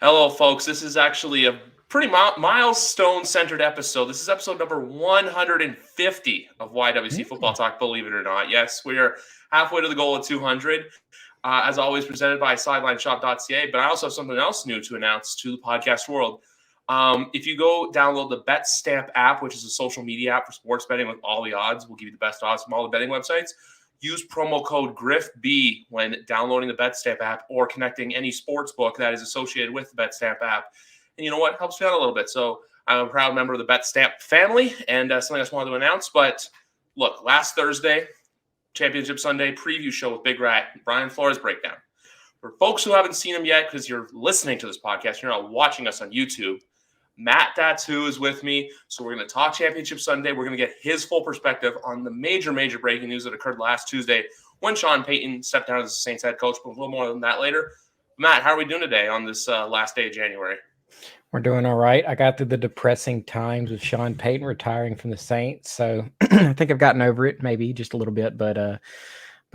Hello, folks. This is actually a pretty milestone-centered episode. This is episode number 150 of YWC Football Talk, believe it or not. Yes, we are halfway to the goal of 200. As always, presented by SidelineShop.ca. But I also have something else new to announce to the podcast world. If you go download the BetStamp app, which is a social media app for sports betting with all the odds, we'll give you the best odds from all the betting websites. Use promo code GRIFB when downloading the BetStamp app or connecting any sports book that is associated with the BetStamp app. And you know what? Helps me out a little bit. So I'm a proud member of the BetStamp family, and something I just wanted to announce. But look, last Thursday, Championship Sunday preview show with Big Rat, Brian Flores breakdown. For folks who haven't seen him yet, because you're listening to this podcast, you're not watching us on YouTube, Matt That's Who is with me. So we're going to talk Championship Sunday. We're going to get his full perspective on the major breaking news that occurred last Tuesday when Sean Payton stepped down as the Saints head coach, but a little more than that later. Matt, how are we doing today on this last day of January? We're doing all right. I got through the depressing times with Sean Payton retiring from the Saints, so I think I've gotten over it, maybe just a little bit, but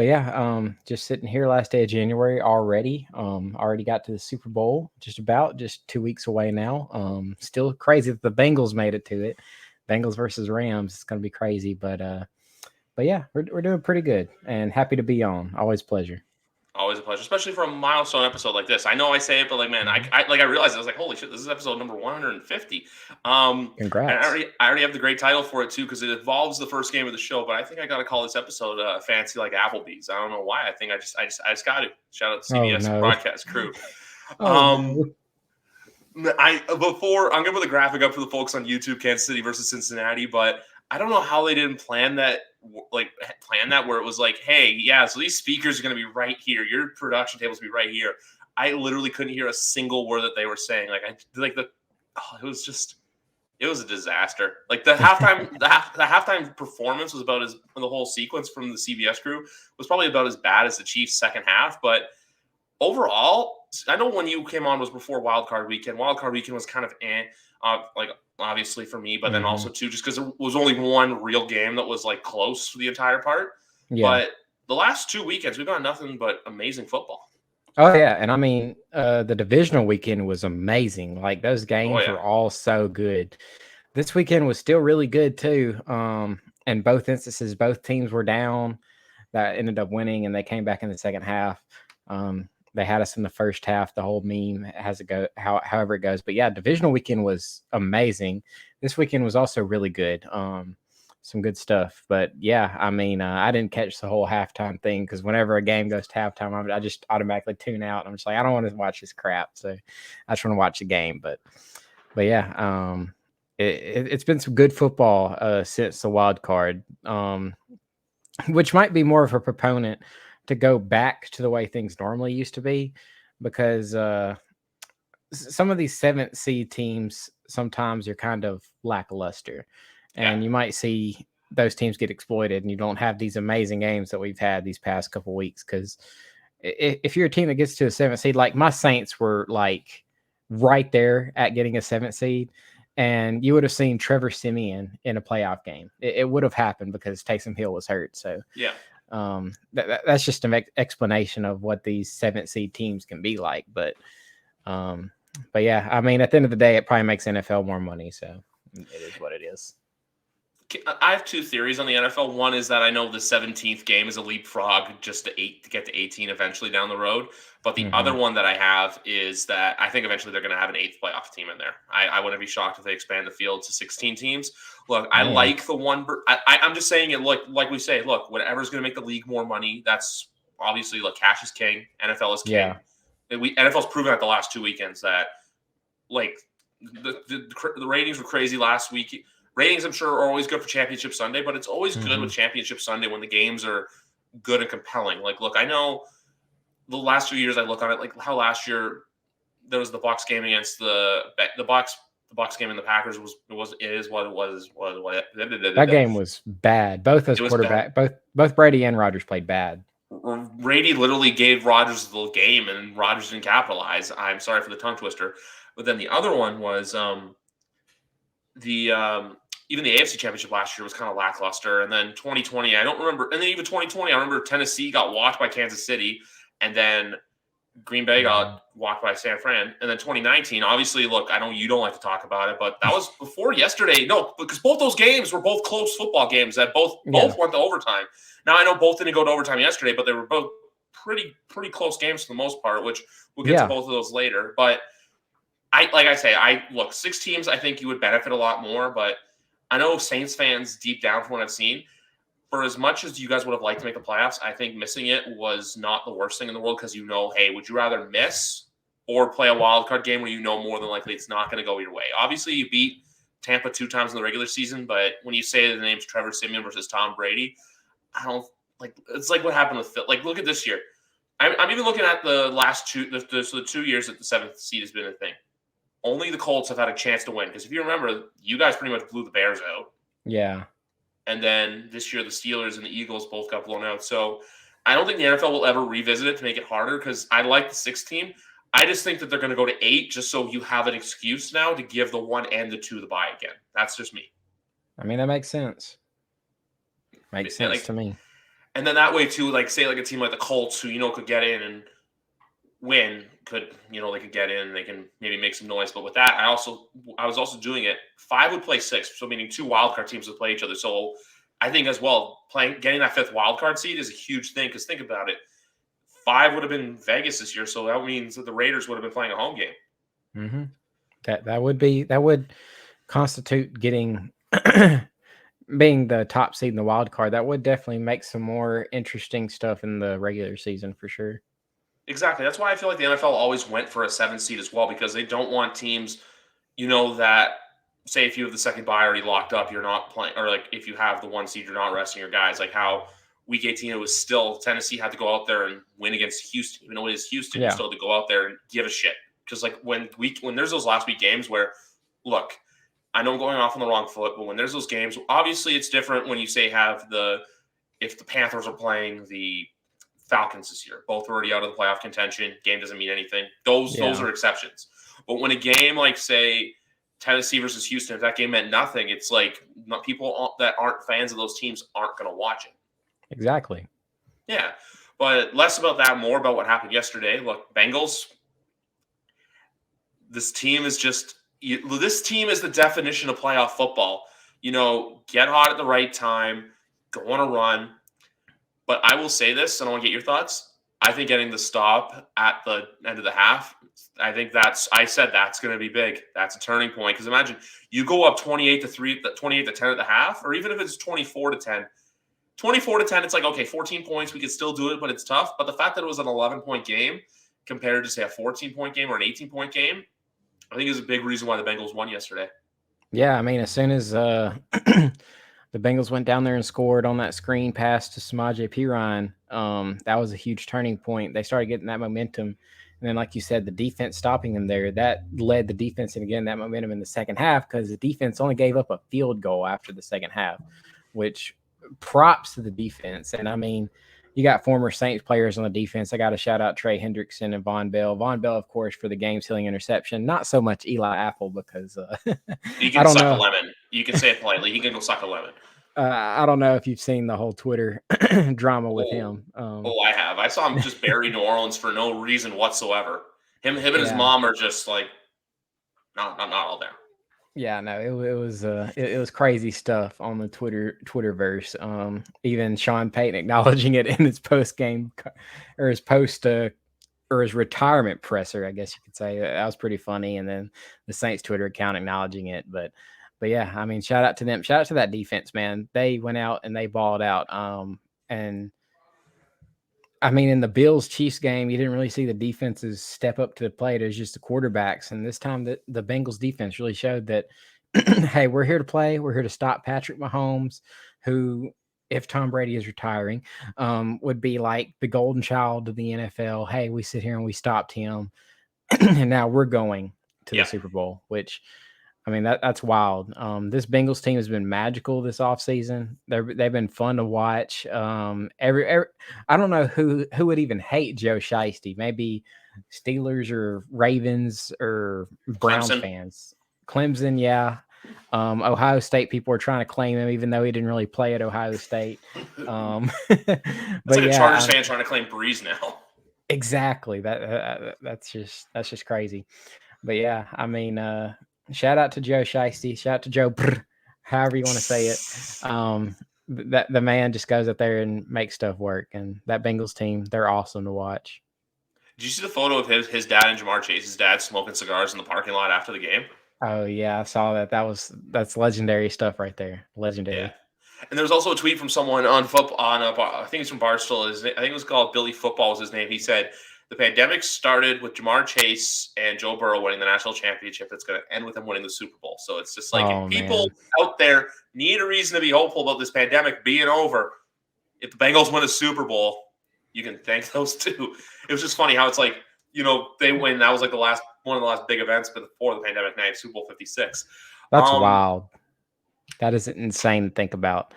yeah, just sitting here last day of January already. Already got to the Super Bowl, just 2 weeks away now. Still crazy that the Bengals made it to it. Bengals versus Rams. It's gonna be crazy, but yeah, we're doing pretty good and happy to be on. Always a pleasure. Always a pleasure, especially for a milestone episode like this. I know I say it, but like, man, I realized I was like, holy shit, this is episode number 150. Congrats! And I already have the great title for it too, because it involves the first game of the show. But I think I got to call this episode "Fancy Like Applebees." I don't know why. I think I just got to shout out to CBS broadcast crew. I'm gonna put the graphic up for the folks on YouTube, Kansas City versus Cincinnati, but I don't know how they didn't plan that where it was like, hey, yeah, so these speakers are going to be right here. Your production tables will be right here. I literally couldn't hear a single word that they were saying. It was a disaster. Like the halftime performance was about the whole sequence from the CBS crew was probably about as bad as the Chiefs' second half. But overall, I know when you came on was before Wild Card Weekend. Wild Card Weekend was kind of obviously for me, but then also too, just because there was only one real game that was like close for the entire part. Yeah. But the last 2 weekends, we've got nothing but amazing football. Oh yeah, and I mean, the divisional weekend was amazing. Like those games were all so good. This weekend was still really good too. In both instances, both teams were down. That ended up winning, and they came back in the second half. They had us in the first half. The whole meme has it go however it goes. But yeah, divisional weekend was amazing. This weekend was also really good. Some good stuff. But yeah, I mean, I didn't catch the whole halftime thing because whenever a game goes to halftime, I just automatically tune out. I'm just like, I don't want to watch this crap. So I just want to watch the game. But yeah, it's been some good football since the wild card, which might be more of a proponent to go back to the way things normally used to be, because some of these 7th seed teams sometimes are kind of lackluster, and you might see those teams get exploited, and you don't have these amazing games that we've had these past couple weeks. Because if you're a team that gets to a 7th seed, like my Saints were like right there at getting a 7th seed, and you would have seen Trevor Siemian in a playoff game. It would have happened because Taysom Hill was hurt. So yeah. That's just an explanation of what these 7th seed teams can be like. But yeah, I mean, at the end of the day, it probably makes NFL more money. So it is what it is. I have 2 theories on the NFL. One is that I know the 17th game is a leapfrog just to get to 18 eventually down the road. But the other one that I have is that I think eventually they're going to have an 8th playoff team in there. I wouldn't be shocked if they expand the field to 16 teams. Look, I like the one. I'm just saying it like we say, look, whatever's going to make the league more money, that's obviously, look, cash is king. NFL is king. Yeah. NFL's proven at the last 2 weekends that, like, the ratings were crazy last week. Ratings, I'm sure, are always good for Championship Sunday, but it's always good with Championship Sunday when the games are good and compelling. Like, look, I know the last 2 years I look on it, like how last year there was the Bucs game against the Bucs game and the Packers was what it was. That game was bad. Both those quarterbacks, both Brady and Rodgers played bad. Brady literally gave Rodgers the game, and Rodgers didn't capitalize. I'm sorry for the tongue twister. But then the other one was even the AFC Championship last year was kind of lackluster. And then 2020, I don't remember. And then even 2020, I remember Tennessee got watched by Kansas City. And then Green Bay got walked by San Fran. And then 2019, obviously, look, I know you don't like to talk about it, but that was before yesterday. No, because both those games were both close football games that both went to overtime. Now, I know both didn't go to overtime yesterday, but they were both pretty close games for the most part, which we'll get to both of those later. But look, 6 teams, I think you would benefit a lot more, but I know Saints fans deep down from what I've seen, for as much as you guys would have liked to make the playoffs, I think missing it was not the worst thing in the world because hey, would you rather miss or play a wild card game where you know more than likely it's not going to go your way? Obviously, you beat Tampa 2 times in the regular season, but when you say the names Trevor Siemian versus Tom Brady, I don't it's like what happened with Phil. Like, look at this year. I'm even looking at the last 2 the 2 years that the 7th seed has been a thing. Only the Colts have had a chance to win because if you remember, you guys pretty much blew the Bears out. Yeah. And then this year, the Steelers and the Eagles both got blown out. So I don't think the NFL will ever revisit it to make it harder because I like the 6th team. I just think that they're going to go to 8 just so you have an excuse now to give the 1 and the 2 the bye again. That's just me. I mean, that makes sense. Makes sense to me. And then that way, too, say a team like the Colts who, could get in and win, they could get in, they can maybe make some noise. But with that, I was also doing it. 5 would play 6, so meaning 2 wildcard teams would play each other. So I think as well, getting that 5th wildcard seed is a huge thing because think about it. 5 would have been Vegas this year, so that means that the Raiders would have been playing a home game. Mm-hmm. That would constitute getting being the top seed in the wild card. That would definitely make some more interesting stuff in the regular season for sure. Exactly. That's why I feel like the NFL always went for a 7 seed as well, because they don't want teams, that say if you have the second bye already locked up, you're not playing, or if you have the 1 seed, you're not resting your guys. Like how week 18, it was still Tennessee had to go out there and win against Houston, even though it is Houston, you still had to go out there and give a shit. Because when there's those last week games where, look, I know I'm going off on the wrong foot, but when there's those games, obviously it's different when you say if the Panthers are playing the Falcons this year, both already out of the playoff contention. Game doesn't mean anything. Those are exceptions. But when a game say Tennessee versus Houston, if that game meant nothing, it's people that aren't fans of those teams aren't going to watch it. Exactly. Yeah, but less about that, more about what happened yesterday. Look, Bengals. This team is the definition of playoff football. Get hot at the right time, go on a run. But I will say this, and I want to get your thoughts. I think getting the stop at the end of the half, I said that's going to be big. That's a turning point. Because imagine you go up 28-3, 28-10 at the half, or even if it's 24-10. 24-10, it's okay, 14 points, we could still do it, but it's tough. But the fact that it was an 11-point game compared to, say, a 14-point game or an 18-point game, I think is a big reason why the Bengals won yesterday. Yeah, I mean, as soon as the Bengals went down there and scored on that screen pass to Samaje Perine, that was a huge turning point. They started getting that momentum. And then, like you said, the defense stopping them there, that led the defense and again that momentum in the second half because the defense only gave up a field goal after the second half, which props to the defense. And I mean, you got former Saints players on the defense. I got to shout out Trey Hendrickson and Von Bell. Von Bell, of course, for the game-sealing interception. Not so much Eli Apple because he can suck a lemon. You can say it politely. He can go suck a lemon. I don't know if you've seen the whole Twitter drama with him. I have. I saw him just bury New Orleans for no reason whatsoever. Him and his mom are just not all there. Yeah, no, it was crazy stuff on the Twitterverse. Even Sean Payton acknowledging it in his post game or his retirement presser, I guess you could say. That was pretty funny. And then the Saints Twitter account acknowledging it. But yeah, I mean, shout out to them. Shout out to that defense, man. They went out and they balled out. And I mean, in the Bills-Chiefs game, you didn't really see the defenses step up to the plate. It was just the quarterbacks. And this time, the Bengals defense really showed that, hey, we're here to play. We're here to stop Patrick Mahomes, who, if Tom Brady is retiring, would be like the golden child of the NFL. Hey, we sit here and we stopped him. And now we're going to the Super Bowl, which – I mean, that's wild. This Bengals team has been magical this offseason. They've been fun to watch. I don't know who would even hate Joe Shiesty. Maybe Steelers or Ravens or Browns fans. Clemson, yeah. Ohio State people are trying to claim him, even though he didn't really play at Ohio State. It's like a Chargers fan trying to claim Breeze now. Exactly. That's just crazy. But yeah, I mean, shout out to Joe Shiesty, shout out to Joe, however you want to say it. That the man just goes up there and makes stuff work, and that Bengals team, they're awesome to watch. Did you see the photo of his dad and Jamar Chase's dad smoking cigars in the parking lot after the game? Oh yeah, I saw that. That's legendary stuff right there. Legendary. Yeah. And there was also a tweet from someone on football I think it's from Barstool. I think it was called Billy Football was his name. He said the pandemic started with Jamar Chase and Joe Burrow winning the national championship. It's going to end with them winning the Super Bowl. So it's just like if people out there need a reason to be hopeful about this pandemic being over, if the Bengals win a Super Bowl, you can thank those two. It was just funny how it's like, they win. That was like one of the last big events before the pandemic night, Super Bowl 56. That's wild. That is insane to think about.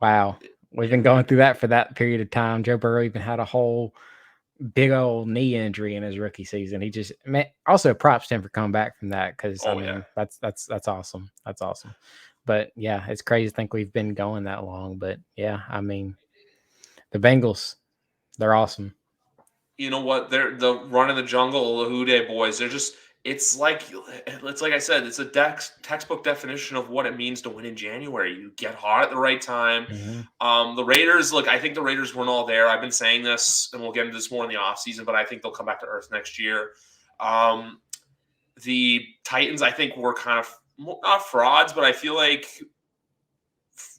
Wow. We've been going through that for that period of time. Joe Burrow even had a whole big old knee injury in his rookie season. He just also props to him for coming back from that because that's awesome. That's awesome. But yeah, it's crazy to think we've been going that long. But yeah, I mean, the Bengals, they're awesome. You know what? They're the run in the jungle, the Houday boys. They're just it's like I said, it's a textbook definition of what it means to win in January. You get hot at the right time. Mm-hmm. The Raiders, I think the Raiders weren't all there. I've been saying this, and we'll get into this more in the offseason, but I think they'll come back to earth next year. The Titans, I think, were kind of not frauds, but I feel like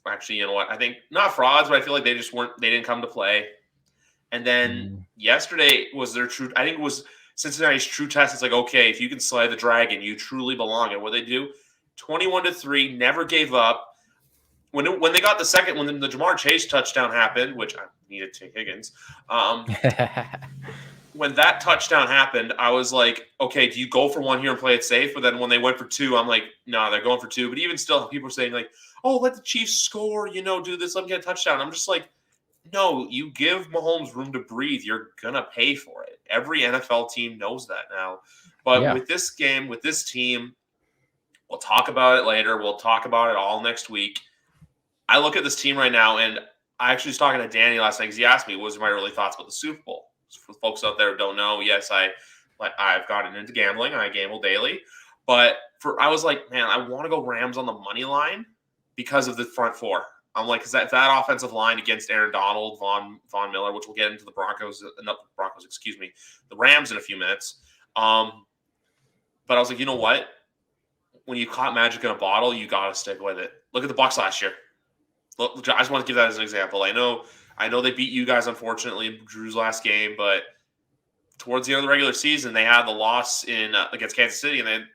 actually, you know what? I think not frauds, but I feel like they didn't come to play. And then yesterday was their true, I think it was Cincinnati's true test. It's like, okay, if you can slay the dragon, you truly belong. And what they do, 21-3, never gave up. When they got when the Jamar Chase touchdown happened, which I needed to Higgins, when that touchdown happened, I was like, okay, do you go for one here and play it safe? But then when they went for two, I'm like, no, they're going for two. But even still, people are saying like, oh, let the Chiefs score, do this, let them get a touchdown. I'm just like, no, you give Mahomes room to breathe. You're going to pay for it. Every NFL team knows that now. But with this game, with this team, we'll talk about it later. We'll talk about it all next week. I look at this team right now, and I actually was talking to Danny last night because he asked me, what were my early thoughts about the Super Bowl? For folks out there who don't know, yes, I've gotten into gambling. I gamble daily. But I was like, man, I want to go Rams on the money line because of the front four. I'm like, because that offensive line against Aaron Donald, Von Miller, which we'll get into the Rams in a few minutes. But I was like, you know what? When you caught magic in a bottle, you got to stick with it. Look at the Bucs last year. Look, I just want to give that as an example. I know they beat you guys, unfortunately, in Drew's last game, but towards the end of the regular season, they had the loss against Kansas City, and then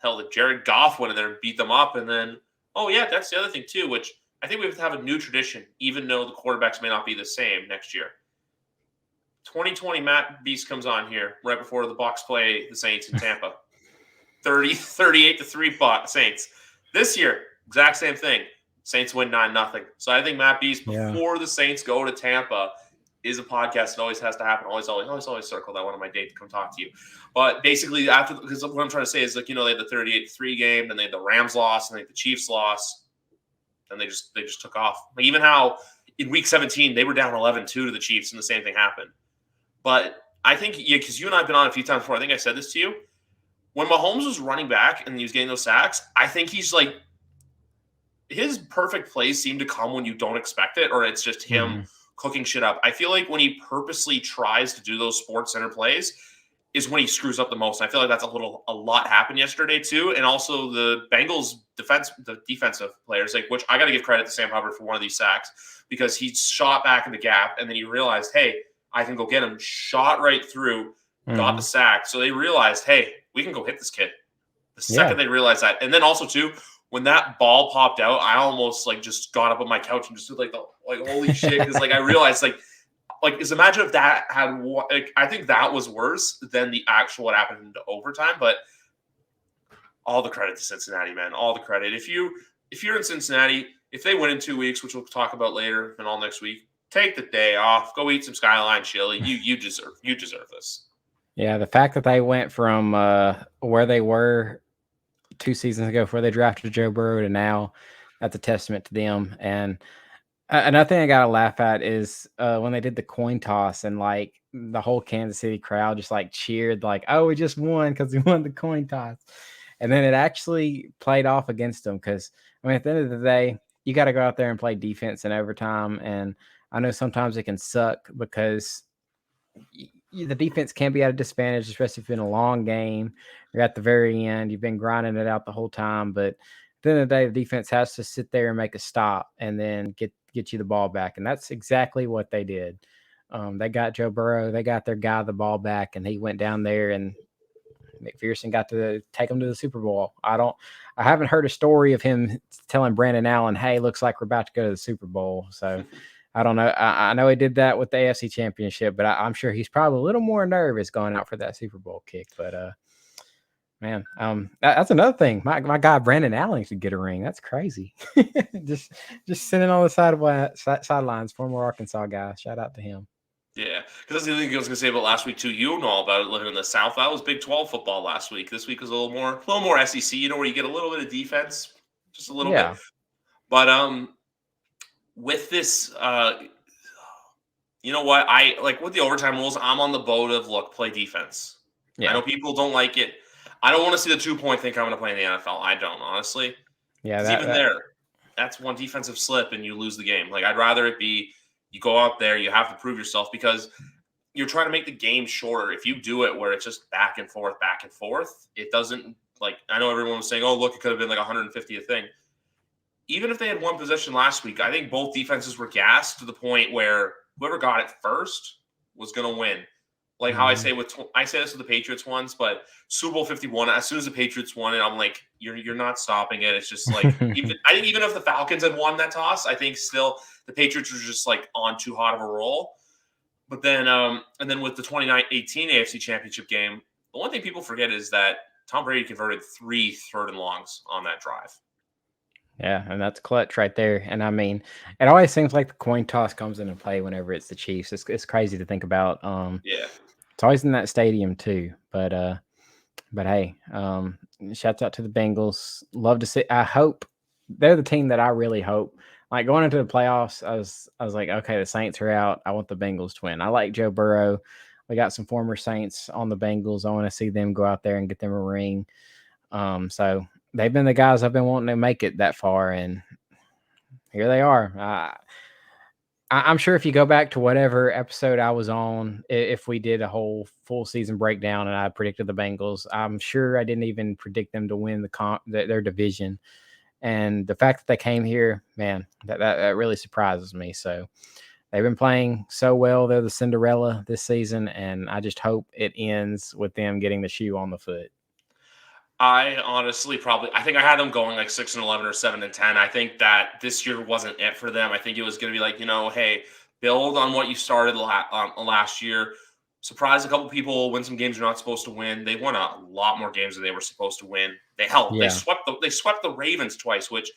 held Jared Goff went in there and beat them up. And then, that's the other thing too, which I think we have to have a new tradition, even though the quarterbacks may not be the same next year. 2020, Matt Beast comes on here right before the Bucs play the Saints in Tampa. 38-3 Saints. This year, exact same thing. Saints win 9-0. So I think Matt Beast, before the Saints go to Tampa, is a podcast that always has to happen. Always circle that one on my date to come talk to you. But basically, because what I'm trying to say is, they had the 38-3 game, then they had the Rams loss, and they had the Chiefs loss. And they just took off. Even how in week 17 they were down 11-2 to the Chiefs, and the same thing happened. But I think, because you and I have been on a few times before, I think I said this to you. When Mahomes was running back and he was getting those sacks, I think he's like, his perfect plays seem to come when you don't expect it, or it's just him cooking shit up. I feel like when he purposely tries to do those Sports Center plays is when he screws up the most. And I feel like that's a lot happened yesterday too. And also the Bengals the defensive players, which I got to give credit to Sam Hubbard for one of these sacks, because he shot back in the gap and then he realized, hey, I can go get him. Shot right through, got the sack. So they realized, hey, we can go hit this kid. The second they realized that. And then also too, when that ball popped out, I almost just got up on my couch and just did holy shit. Because I realized imagine if that had, I think that was worse than the actual what happened into overtime. But all the credit to Cincinnati, man. All the credit. If you're in Cincinnati, if they win in 2 weeks, which we'll talk about later and all next week, take the day off. Go eat some Skyline chili. You deserve this. Yeah, the fact that they went from where they were 2 seasons ago, before they drafted Joe Burrow, to now, that's a testament to them. And Another thing I gotta laugh at is when they did the coin toss and like the whole Kansas City crowd just like cheered like, "Oh, we just won because we won the coin toss," and then it actually played off against them because I mean, at the end of the day, you got to go out there and play defense in overtime, and I know sometimes it can suck because the defense can be at a disadvantage, especially if you're in a long game. You're at the very end. You've been grinding it out the whole time, but at the end of the day, the defense has to sit there and make a stop and then get you the ball back, and that's exactly what they did. They got Joe Burrow. They got their guy the ball back, and he went down there and McPherson got to take them to the Super Bowl. I haven't heard a story of him telling Brandon Allen, "Hey, looks like we're about to go to the Super Bowl." So I don't know. I know he did that with the AFC Championship, but I'm sure he's probably a little more nervous going out for that Super Bowl kick. But man, that's another thing. My guy Brandon Allen should get a ring. That's crazy. just sitting on the sidelines, former Arkansas guy. Shout out to him. Yeah, because that's the other thing I was going to say about last week too. You know all about it living in the South. That was Big 12 football last week. This week was a little more SEC. You know, where you get a little bit of defense, just a little bit. But with this, you know what? I like with the overtime rules. I'm on the boat of look, play defense. Yeah. I know people don't like it. I don't want to see the 2-point thing coming to play in the NFL. I don't honestly. Yeah, that's one defensive slip and you lose the game. Like I'd rather it be. You go out there, you have to prove yourself because you're trying to make the game shorter. If you do it where it's just back and forth, it doesn't like I know everyone was saying, oh, look, it could have been like 150th thing. Even if they had one possession last week, I think both defenses were gassed to the point where whoever got it first was going to win. Like how I say this with the Patriots once, but Super Bowl 51, as soon as the Patriots won it, I'm like, you're not stopping it. It's just like I think even if the Falcons had won that toss, I think still the Patriots were just like on too hot of a roll. But then and then with the 2018 AFC Championship game, the one thing people forget is that Tom Brady converted 3 third and longs on that drive. Yeah, and that's clutch right there. And I mean, it always seems like the coin toss comes into play whenever it's the Chiefs. It's crazy to think about. Yeah. It's always in that stadium too. But hey, shouts out to the Bengals. Love to see. I hope they're the team that I really hope. Like going into the playoffs, I was like, okay, the Saints are out. I want the Bengals to win. I like Joe Burrow. We got some former Saints on the Bengals. I want to see them go out there and get them a ring. So they've been the guys I've been wanting to make it that far, and here they are. I'm sure if you go back to whatever episode I was on, if we did a whole full season breakdown and I predicted the Bengals, I'm sure I didn't even predict them to win their division. And the fact that they came here, man, that really surprises me. So they've been playing so well. They're the Cinderella this season, and I just hope it ends with them getting the shoe on the foot. I honestly I think I had them going like 6-11 or 7-10. I think that this year wasn't it for them. I think it was going to be like, hey, build on what you started last year. Surprise a couple people, win some games you're not supposed to win. They won a lot more games than they were supposed to win. They swept the Ravens twice, which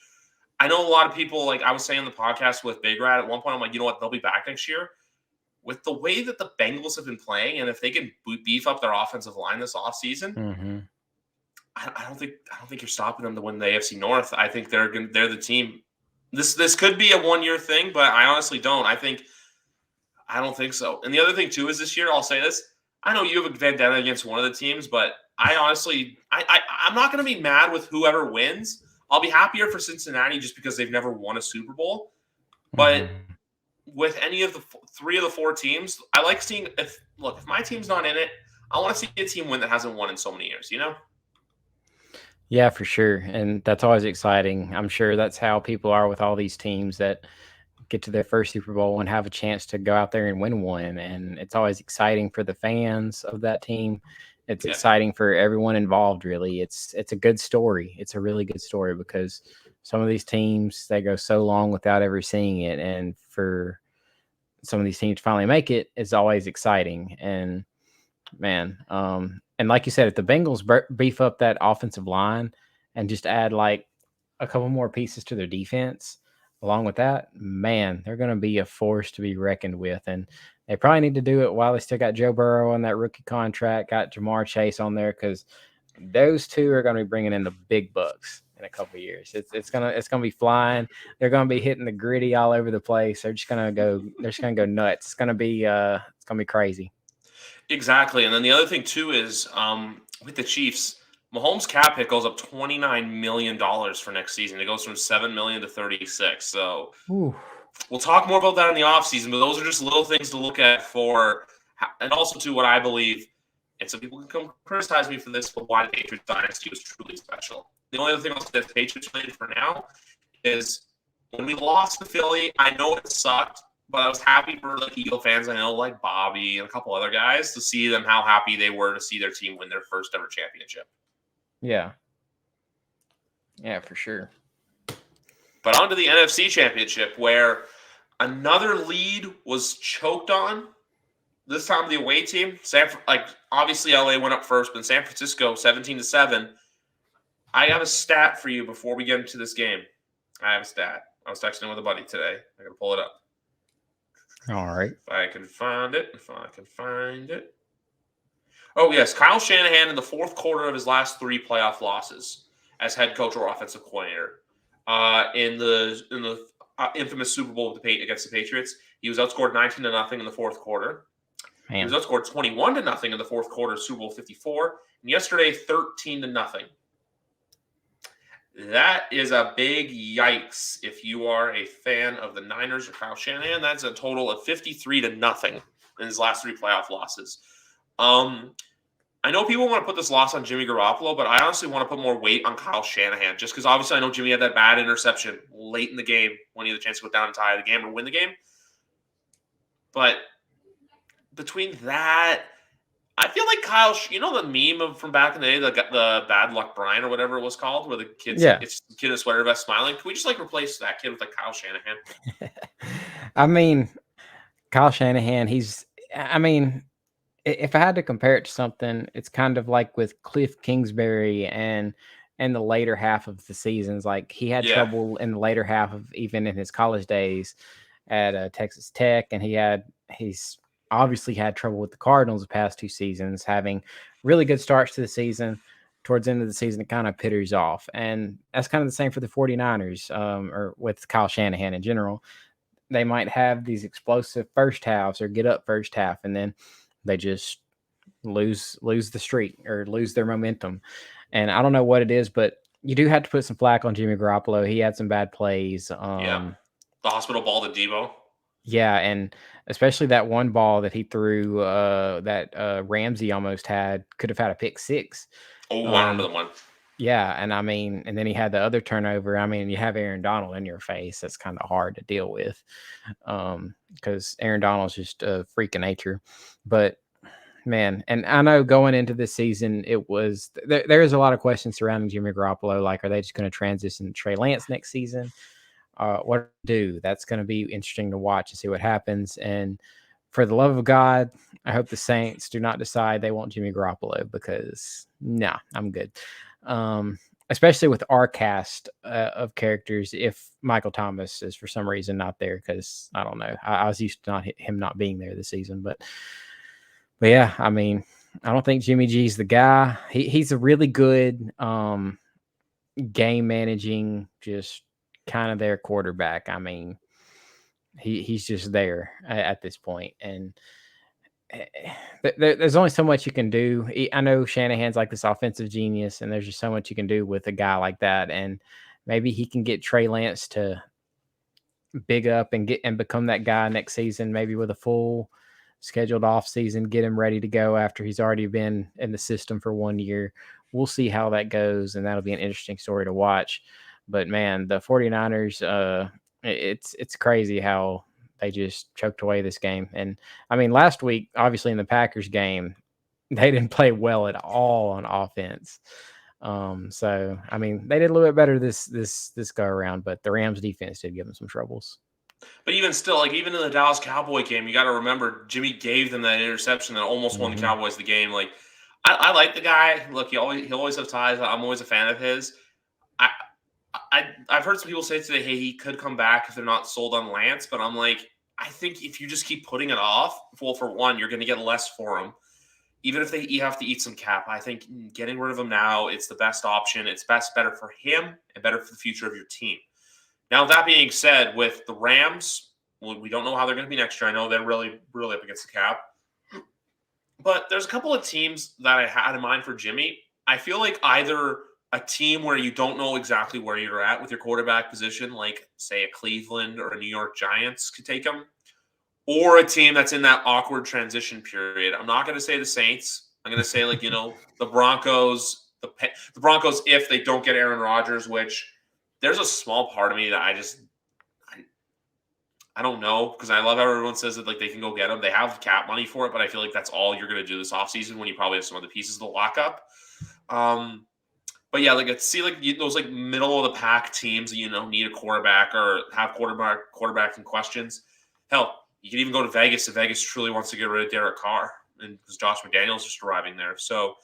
I know a lot of people, like I was saying on the podcast with Big Rat at one point, I'm like, you know what, they'll be back next year. With the way that the Bengals have been playing, and if they can beef up their offensive line this offseason, I don't think you're stopping them to win the AFC North. I think they're the team. This could be a 1-year thing, but I honestly don't. I don't think so. And the other thing too is this year, I'll say this. I know you have a vendetta against one of the teams, but I honestly I'm not going to be mad with whoever wins. I'll be happier for Cincinnati just because they've never won a Super Bowl. But with any of the 3 of the 4 teams, I like seeing if my team's not in it, I want to see a team win that hasn't won in so many years, Yeah, for sure. And that's always exciting. I'm sure that's how people are with all these teams that get to their first Super Bowl and have a chance to go out there and win one. And it's always exciting for the fans of that team. It's exciting for everyone involved, really. It's a good story. It's a really good story because some of these teams, they go so long without ever seeing it. And for some of these teams to finally make it is always exciting. And man, and like you said, if the Bengals beef up that offensive line and just add like a couple more pieces to their defense along with that, man, they're going to be a force to be reckoned with. And they probably need to do it while they still got Joe Burrow on that rookie contract, got Jamar Chase on there, because those two are going to be bringing in the big bucks. in a couple of years. It's gonna be flying. They're gonna be hitting the gritty all over the place. They're just gonna go nuts. It's gonna be crazy. Exactly. And then the other thing too is with the Chiefs, Mahomes' cap hit goes up $29 million for next season. It goes from $7 million to 36. So we'll talk more about that in the offseason, but those are just little things to look at for, and also to what I believe, and some people can come criticize me for this, but why the Patriots dynasty was truly special. The only other thing I'll say that's Patriots related for now is when we lost to Philly, I know it sucked, but I was happy for like Eagle fans I know, like Bobby and a couple other guys, to see them how happy they were to see their team win their first ever championship. Yeah, for sure. But on to the NFC Championship, where another lead was choked on. This time the away team, obviously LA went up first, but San Francisco 17-7. I have a stat for you before we get into this game. I have a stat. I was texting with a buddy today. I gotta pull it up. All right. If I can find it. Oh yes, Kyle Shanahan in the fourth quarter of his last 3 playoff losses as head coach or offensive coordinator. In the infamous Super Bowl against the Patriots, he was outscored 19-0 in the fourth quarter. Man. He was outscored 21-0 in the fourth quarter of Super Bowl 54, and yesterday 13-0. That is a big yikes if you are a fan of the Niners or Kyle Shanahan. That's a total of 53-0 in his last 3 playoff losses. I know people want to put this loss on Jimmy Garoppolo, but I honestly want to put more weight on Kyle Shanahan, just because obviously I know Jimmy had that bad interception late in the game when he had the chance to go down and tie the game or win the game. But between that, I feel like Kyle, you know the meme from back in the day, the Bad Luck Brian or whatever it was called, where the kid, it's the kid in a sweater vest smiling. Can we just replace that kid with Kyle Shanahan? I mean, Kyle Shanahan, if I had to compare it to something, it's kind of like with Cliff Kingsbury and the later half of the seasons. Like he had trouble in the later half of even in his college days at Texas Tech, and he's obviously had trouble with the Cardinals the past 2 seasons, having really good starts to the season. Towards the end of the season, it kind of pitters off. And that's kind of the same for the 49ers, or with Kyle Shanahan in general. They might have these explosive first halves or get up first half, and then they just lose the streak or lose their momentum. And I don't know what it is, but you do have to put some flack on Jimmy Garoppolo. He had some bad plays. The hospital ball to Deebo. Yeah, and especially that one ball that he threw that Ramsey almost could have had a pick 6. Oh, I remember the one. Yeah, and and then he had the other turnover. I mean, you have Aaron Donald in your face. That's kind of hard to deal with because Aaron Donald's just a freak of nature. But, man, and I know going into this season, there's a lot of questions surrounding Jimmy Garoppolo. Like, are they just going to transition to Trey Lance next season? What do? That's going to be interesting to watch and see what happens. And for the love of God, I hope the Saints do not decide they want Jimmy Garoppolo because, I'm good. Especially with our cast of characters, if Michael Thomas is for some reason not there, because I don't know. I was used to him not being there this season. But yeah, I mean, I don't think Jimmy G's the guy. He's a really good game managing, just kind of their quarterback. I mean, he's just there at this point, and there's only so much you can do. I know Shanahan's like this offensive genius, and there's just so much you can do with a guy like that. And maybe he can get Trey Lance to big up and become that guy next season, maybe with a full scheduled off season, get him ready to go after he's already been in the system for 1 year. We'll see how that goes, and that'll be an interesting story to watch. But man, the 49ers, it's crazy how they just choked away this game. And I mean, last week, obviously in the Packers game, they didn't play well at all on offense. So I mean, they did a little bit better this go around, but the Rams defense did give them some troubles. But even still, even in the Dallas Cowboy game, you got to remember Jimmy gave them that interception that almost won the Cowboys the game. Like, I like the guy. Look, he always has ties. I'm always a fan of his. I've heard some people say today, hey, he could come back if they're not sold on Lance. But I'm like, I think if you just keep putting it off, well, for one, you're going to get less for him. even if you have to eat some cap, I think getting rid of him now, it's the best option. It's better for him and better for the future of your team. Now, that being said, with the Rams, we don't know how they're going to be next year. I know they're really, really up against the cap. But there's a couple of teams that I had in mind for Jimmy. I feel like either a team where you don't know exactly where you're at with your quarterback position, like, say, a Cleveland or a New York Giants could take him, or a team that's in that awkward transition period. I'm not going to say the Saints. I'm going to say, like, the Broncos, the Broncos if they don't get Aaron Rodgers, which there's a small part of me that I don't know, because I love how everyone says that, like, they can go get him. They have cap money for it, but I feel like that's all you're going to do this offseason when you probably have some other pieces to lock up. But yeah, like, see, like, those, like, middle of the pack teams that, need a quarterback or have quarterback in questions. Hell, you can even go to Vegas if Vegas truly wants to get rid of Derek Carr, and because Josh McDaniels just arriving there. So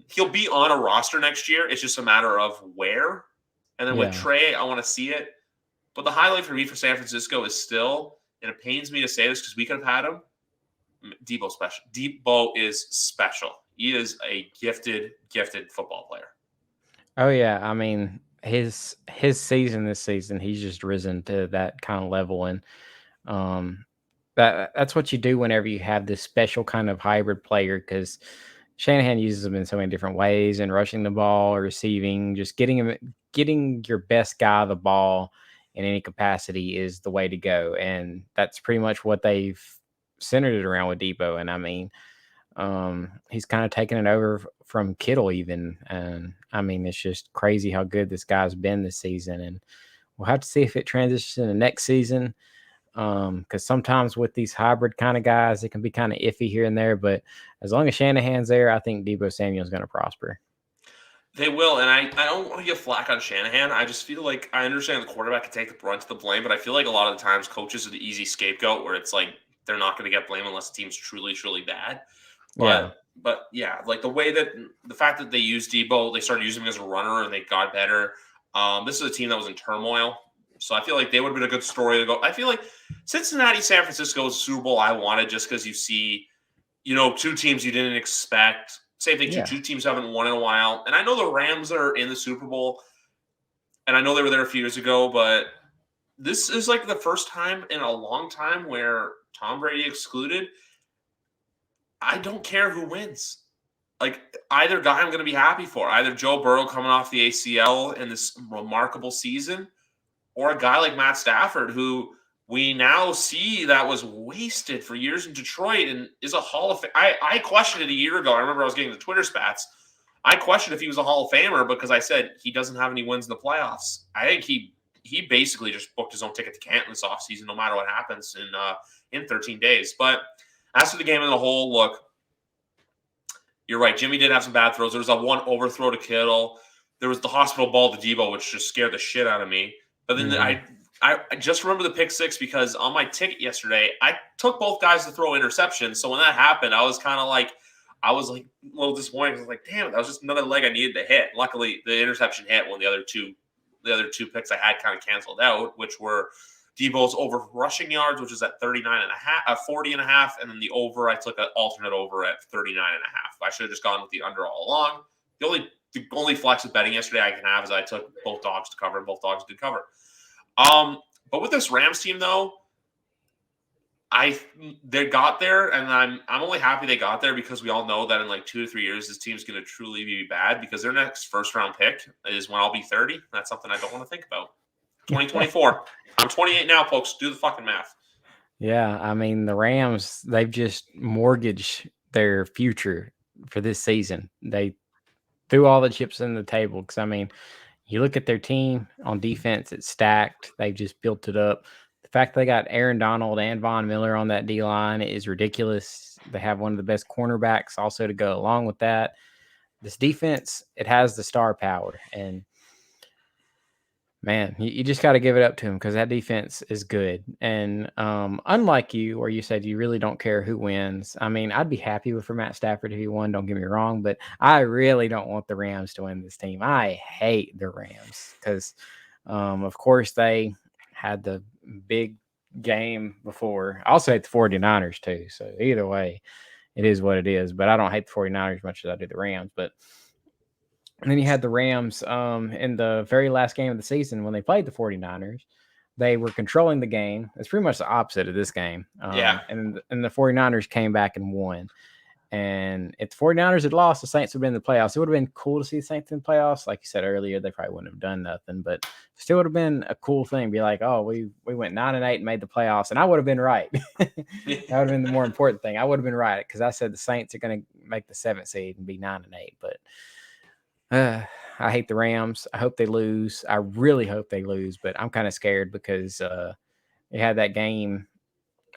he'll be on a roster next year. It's just a matter of where. And then with Trey, I want to see it. But the highlight for me for San Francisco is still, and it pains me to say this because we could have had him, Debo special. Debo is special. He is a gifted football player. Oh yeah, I mean his season this season, he's just risen to that kind of level, and that's what you do whenever you have this special kind of hybrid player, because Shanahan uses them in so many different ways, and rushing the ball, receiving, just getting your best guy the ball in any capacity is the way to go. And that's pretty much what they've centered it around with Debo. And I mean, he's kind of taken it over from Kittle even. And I mean, it's just crazy how good this guy's been this season. And we'll have to see if it transitions in the next season. Because sometimes with these hybrid kind of guys, it can be kind of iffy here and there. But as long as Shanahan's there, I think Debo Samuel's going to prosper. They will, and I don't want to get flack on Shanahan. I just feel like I understand the quarterback can take the brunt of the blame, but I feel like a lot of the times coaches are the easy scapegoat where it's like they're not going to get blame unless the team's truly, truly bad. But yeah, like the fact that they used Debo, they started using him as a runner and they got better. This is a team that was in turmoil. So I feel like they would have been a good story to go. I feel like Cincinnati, San Francisco is a Super Bowl I wanted just because you see, two teams you didn't expect. Same thing, two teams haven't won in a while. And I know the Rams are in the Super Bowl, and I know they were there a few years ago, but this is like the first time in a long time where Tom Brady excluded. I don't care who wins. Like, either guy I'm going to be happy for. Either Joe Burrow coming off the ACL in this remarkable season, or a guy like Matt Stafford, who we now see that was wasted for years in Detroit and is a Hall of Fame. I questioned it a year ago. I remember I was getting the Twitter spats. I questioned if he was a Hall of Famer because I said he doesn't have any wins in the playoffs. I think he basically just booked his own ticket to Canton this offseason, no matter what happens in 13 days. But as for the game in the whole, look, you're right. Jimmy did have some bad throws. There was a one overthrow to Kittle. There was the hospital ball to Debo, which just scared the shit out of me. But then I just remember the pick six because on my ticket yesterday, I took both guys to throw interceptions. So when that happened, I was a little disappointed. I was like, damn, that was just another leg I needed to hit. Luckily, the interception hit when the other two picks I had kind of canceled out, which were Debo's over rushing yards, which is at 40.5, and then the over, I took an alternate over at 39.5. I should have just gone with the under all along. The only flex with betting yesterday I can have is I took both dogs to cover, and both dogs did cover. But with this Rams team, though, they got there, and I'm only happy they got there because we all know that in like 2 to 3 years, this team's going to truly be bad because their next first-round pick is when I'll be 30. That's something I don't want to think about. 2024. I'm 28 now, folks. Do the fucking math. Yeah, I mean, the Rams, they've just mortgaged their future for this season. They threw all the chips in the table because, I mean, you look at their team on defense, it's stacked. They've just built it up. The fact they got Aaron Donald and Von Miller on that D-line is ridiculous. They have one of the best cornerbacks also to go along with that. This defense, it has the star power. And, man, you just got to give it up to them because that defense is good. And unlike you, where you said you really don't care who wins, I mean, I'd be happy for Matt Stafford if he won, don't get me wrong, but I really don't want the Rams to win this team. I hate the Rams because, of course, they had the big game before. I also hate the 49ers too, so either way, it is what it is. But I don't hate the 49ers as much as I do the Rams. But and then you had the Rams in the very last game of the season when they played the 49ers. They were controlling the game. It's pretty much the opposite of this game. And the 49ers came back and won. And if the 49ers had lost, the Saints would have been in the playoffs. It would have been cool to see the Saints in the playoffs. Like you said earlier, they probably wouldn't have done nothing, but still would have been a cool thing. Be like, oh, we went 9-8 and made the playoffs, and I would have been right. That would have been the more important thing. I would have been right because I said the Saints are going to make the 7th seed and be 9-8. But I hate the Rams. I hope they lose. I really hope they lose, but I'm kind of scared because they had that game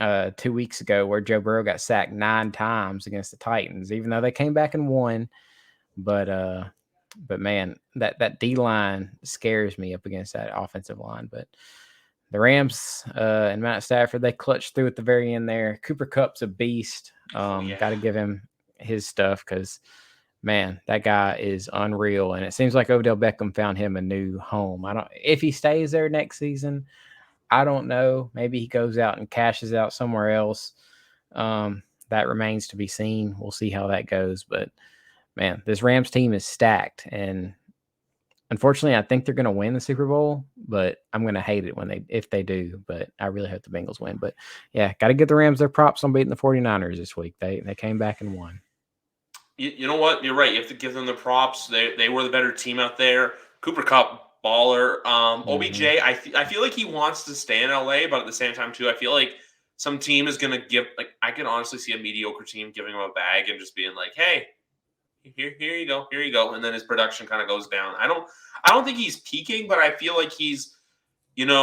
2 weeks ago where Joe Burrow got sacked 9 times against the Titans, even though they came back and won. But man, that D line scares me up against that offensive line. But the Rams and Matt Stafford, they clutched through at the very end there. Cooper Kupp's a beast. Got to give him his stuff because, man, that guy is unreal. And it seems like Odell Beckham found him a new home. If he stays there next season, I don't know. Maybe he goes out and cashes out somewhere else. That remains to be seen. We'll see how that goes. But, man, this Rams team is stacked. And unfortunately, I think they're going to win the Super Bowl, but I'm going to hate it if they do. But I really hope the Bengals win. But, yeah, got to give the Rams their props on beating the 49ers this week. They came back and won. You know what? You're right. You have to give them the props. They were the better team out there. Cooper Kupp, baller. OBJ, I feel like he wants to stay in LA, but at the same time too, I feel like some team is gonna give, like, I can honestly see a mediocre team giving him a bag and just being like, hey, here you go, and then his production kind of goes down. I don't think he's peaking, but I feel like he's, this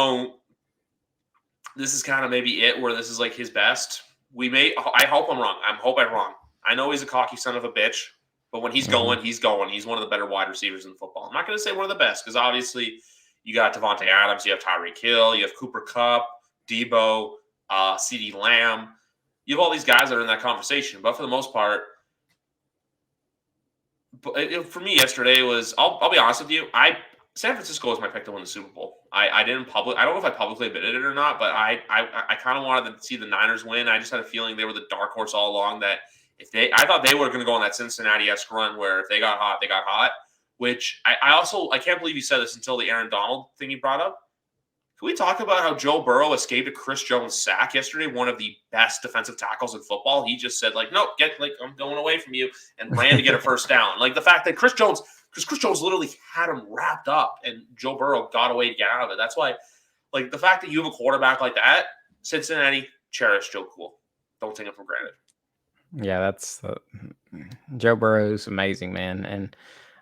is kind of maybe it where this is like his best. I hope I'm wrong. I'm wrong. I know he's a cocky son of a bitch. But when he's going, he's going. He's one of the better wide receivers in football. I'm not going to say one of the best because obviously you got Devontae Adams, you have Tyreek Hill, you have Cooper Kupp, Debo, CeeDee Lamb. You have all these guys that are in that conversation. But for the most part, for me yesterday was, I'll be honest with you, San Francisco was my pick to win the Super Bowl. I don't know if I publicly admitted it or not, but I kind of wanted to see the Niners win. I just had a feeling they were the dark horse all along that I thought they were going to go on that Cincinnati-esque run where if they got hot, they got hot, which I can't believe you said this until the Aaron Donald thing you brought up. Can we talk about how Joe Burrow escaped a Chris Jones sack yesterday, one of the best defensive tackles in football? He just said, like, nope, I'm going away from you, and ran to get a first down. Like the fact that Chris Jones literally had him wrapped up and Joe Burrow got away to get out of it. That's why, like, the fact that you have a quarterback like that, Cincinnati, cherish Joe Cool. Don't take it for granted. Yeah, that's Joe Burrow's amazing, man. And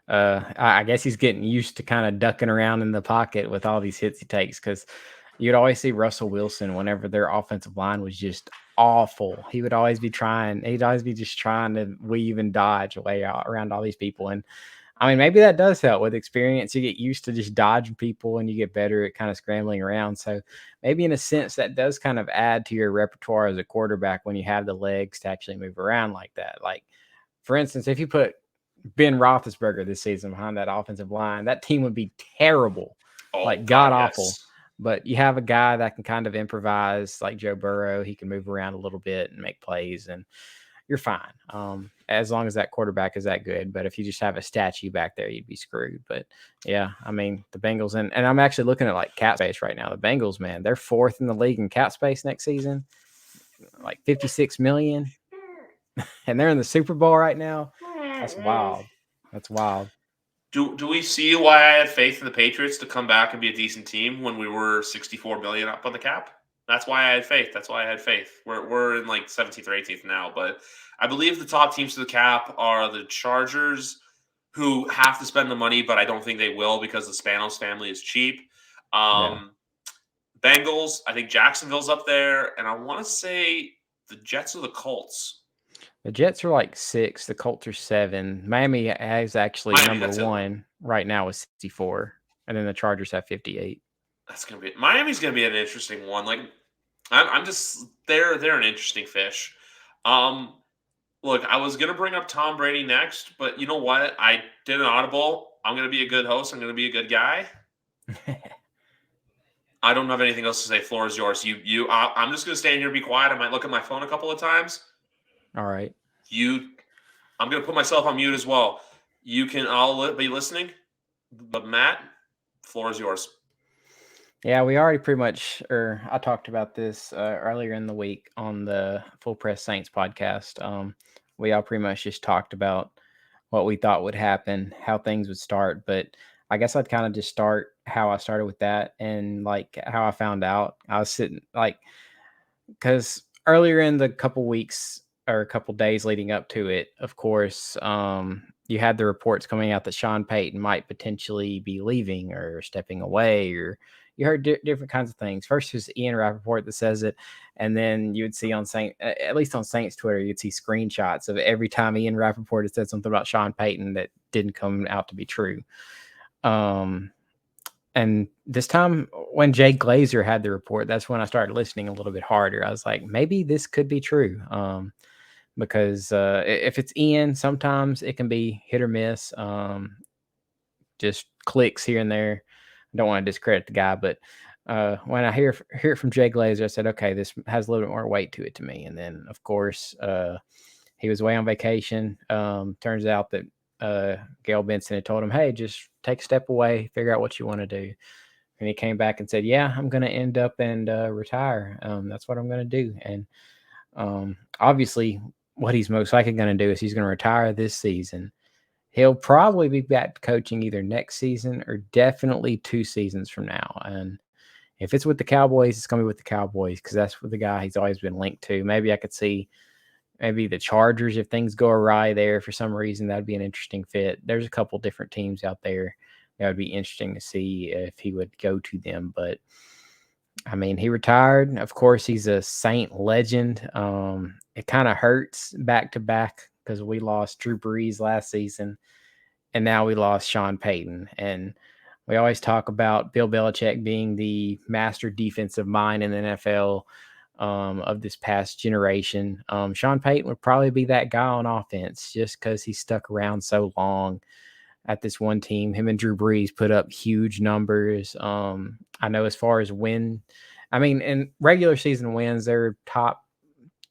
I guess he's getting used to kind of ducking around in the pocket with all these hits he takes because you'd always see Russell Wilson whenever their offensive line was just awful. He'd always be just trying to weave and dodge away around all these people. And I mean, maybe that does help with experience. You get used to just dodging people and you get better at kind of scrambling around. So maybe in a sense that does kind of add to your repertoire as a quarterback when you have the legs to actually move around like that. Like, for instance, if you put Ben Roethlisberger this season behind that offensive line, that team would be terrible, god awful. Yes. But you have a guy that can kind of improvise like Joe Burrow. He can move around a little bit and make plays, and you're fine as long as that quarterback is that good. But if you just have a statue back there, you'd be screwed. But yeah, I mean, the Bengals, and I'm actually looking at like cap space right now. The Bengals, man, they're 4th in the league in cap space next season, like $56 million, and they're in the Super Bowl right now. That's wild. That's wild. Do we see why I had faith in the Patriots to come back and be a decent team when we were $64 million up on the cap? That's why I had faith. We're in like 17th or 18th now, but I believe the top teams to the cap are the Chargers, who have to spend the money, but I don't think they will because the Spanos family is cheap. Bengals, I think Jacksonville's up there, and I want to say the Jets or the Colts. The Jets are like 6. The Colts are 7. Miami has actually number 1 right now with 64, and then the Chargers have 58. Miami's gonna be an interesting one. Like, I'm just they're an interesting fish. Look, I was gonna bring up Tom Brady next, but you know what? I did an audible. I'm gonna be a good host. I'm gonna be a good guy. I don't have anything else to say. Floor is yours. I'm just gonna stand here and be quiet. I might look at my phone a couple of times. All right. I'm going to put myself on mute as well. You can all be listening, but Matt, floor is yours. Yeah, we already pretty much, or I talked about this earlier in the week on the Full Press Saints podcast. We all pretty much just talked about what we thought would happen, how things would start. But I guess I'd kind of just start how I started with that and like how I found out. I was sitting like, because earlier in the couple weeks or a couple days leading up to it, of course, you had the reports coming out that Sean Payton might potentially be leaving or stepping away, or you heard different kinds of things. First, it was Ian Rappaport that says it, and then you would see on at least on Saints Twitter, you'd see screenshots of every time Ian Rappaport had said something about Sean Payton that didn't come out to be true. And this time when Jay Glazer had the report, that's when I started listening a little bit harder. I was like, maybe this could be true. Because if it's Ian, sometimes it can be hit or miss. Just clicks here and there. I don't want to discredit the guy, but when I hear it from Jay Glazer, I said, okay, this has a little bit more weight to it to me. And then, of course, he was away on vacation. Turns out that Gail Benson had told him, hey, just take a step away, figure out what you want to do. And he came back and said, yeah, I'm going to end up and retire. That's what I'm going to do. And obviously what he's most likely going to do is he's going to retire this season. He'll probably be back to coaching either next season or definitely 2 seasons from now. And if it's with the Cowboys, it's going to be with the Cowboys because that's what the guy he's always been linked to. Maybe I could see maybe the Chargers if things go awry there for some reason. That'd be an interesting fit. There's a couple different teams out there that would be interesting to see if he would go to them. But I mean, he retired. Of course, he's a Saint legend. It kind of hurts back to back because we lost Drew Brees last season, and now we lost Sean Payton. And we always talk about Bill Belichick being the master defensive mind in the NFL of this past generation. Sean Payton would probably be that guy on offense just because he stuck around so long at this one team. Him and Drew Brees put up huge numbers. I know as far as in regular season wins, they're top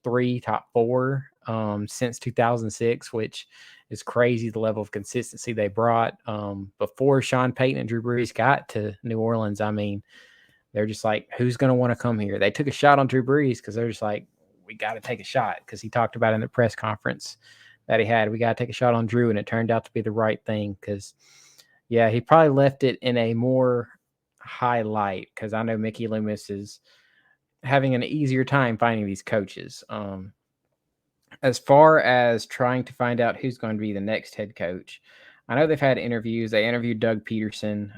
3, top 4 since 2006, which is crazy, the level of consistency they brought. Before Sean Payton and Drew Brees got to New Orleans, I mean, they're just like, who's going to want to come here? They took a shot on Drew Brees because they're just like, we got to take a shot because he talked about in the press conference that he had, we got to take a shot on Drew, and it turned out to be the right thing because, yeah, he probably left it in a more high light because I know Mickey Loomis is having an easier time finding these coaches. As far as trying to find out who's going to be the next head coach, I know they've had interviews. They interviewed Doug Peterson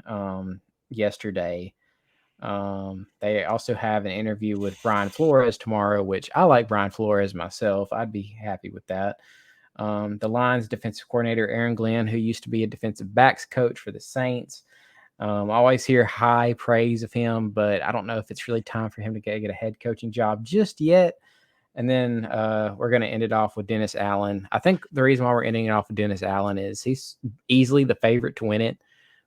yesterday. They also have an interview with Brian Flores tomorrow, which I like Brian Flores myself. I'd be happy with that. The Lions defensive coordinator, Aaron Glenn, who used to be a defensive backs coach for the Saints. I always hear high praise of him, but I don't know if it's really time for him to get a head coaching job just yet. And then we're going to end it off with Dennis Allen. I think the reason why we're ending it off with Dennis Allen is he's easily the favorite to win it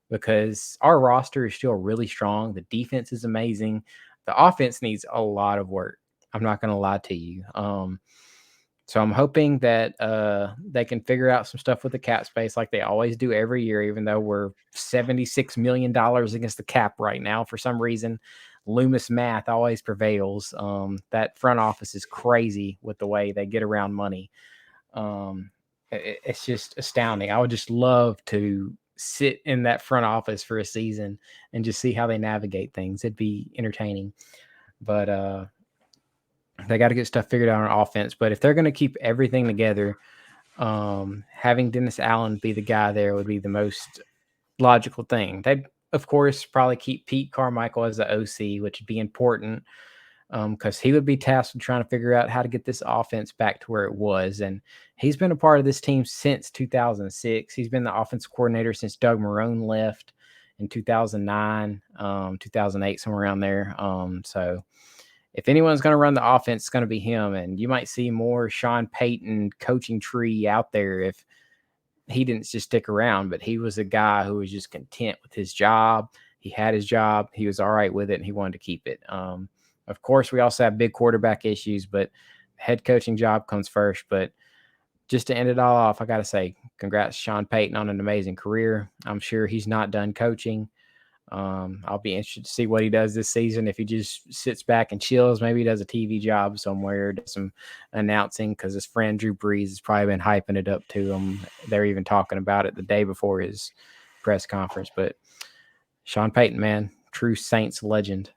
because our roster is still really strong. The defense is amazing. The offense needs a lot of work. I'm not going to lie to you. So I'm hoping that they can figure out some stuff with the cap space like they always do every year, even though we're $76 million against the cap right now. For some reason, Loomis math always prevails. That front office is crazy with the way they get around money. It's just astounding. I would just love to sit in that front office for a season and just see how they navigate things. It'd be entertaining. But they got to get stuff figured out on offense. But if they're going to keep everything together, having Dennis Allen be the guy there would be the most logical thing. They'd, of course, probably keep Pete Carmichael as the OC, which would be important because he would be tasked with trying to figure out how to get this offense back to where it was. And he's been a part of this team since 2006. He's been the offensive coordinator since Doug Marrone left in 2009, 2008, somewhere around there. So if anyone's going to run the offense, it's going to be him. And you might see more Sean Payton coaching tree out there if he didn't just stick around, but he was a guy who was just content with his job. He had his job. He was all right with it, and he wanted to keep it. Of course, we also have big quarterback issues, but head coaching job comes first. But just to end it all off, I got to say, congrats, Sean Payton, on an amazing career. I'm sure he's not done coaching. I'll be interested to see what he does this season. If he just sits back and chills, maybe he does a TV job somewhere, does some announcing, because his friend Drew Brees has probably been hyping it up to him. They're even talking about it the day before his press conference. But Sean Payton, man, true Saints legend.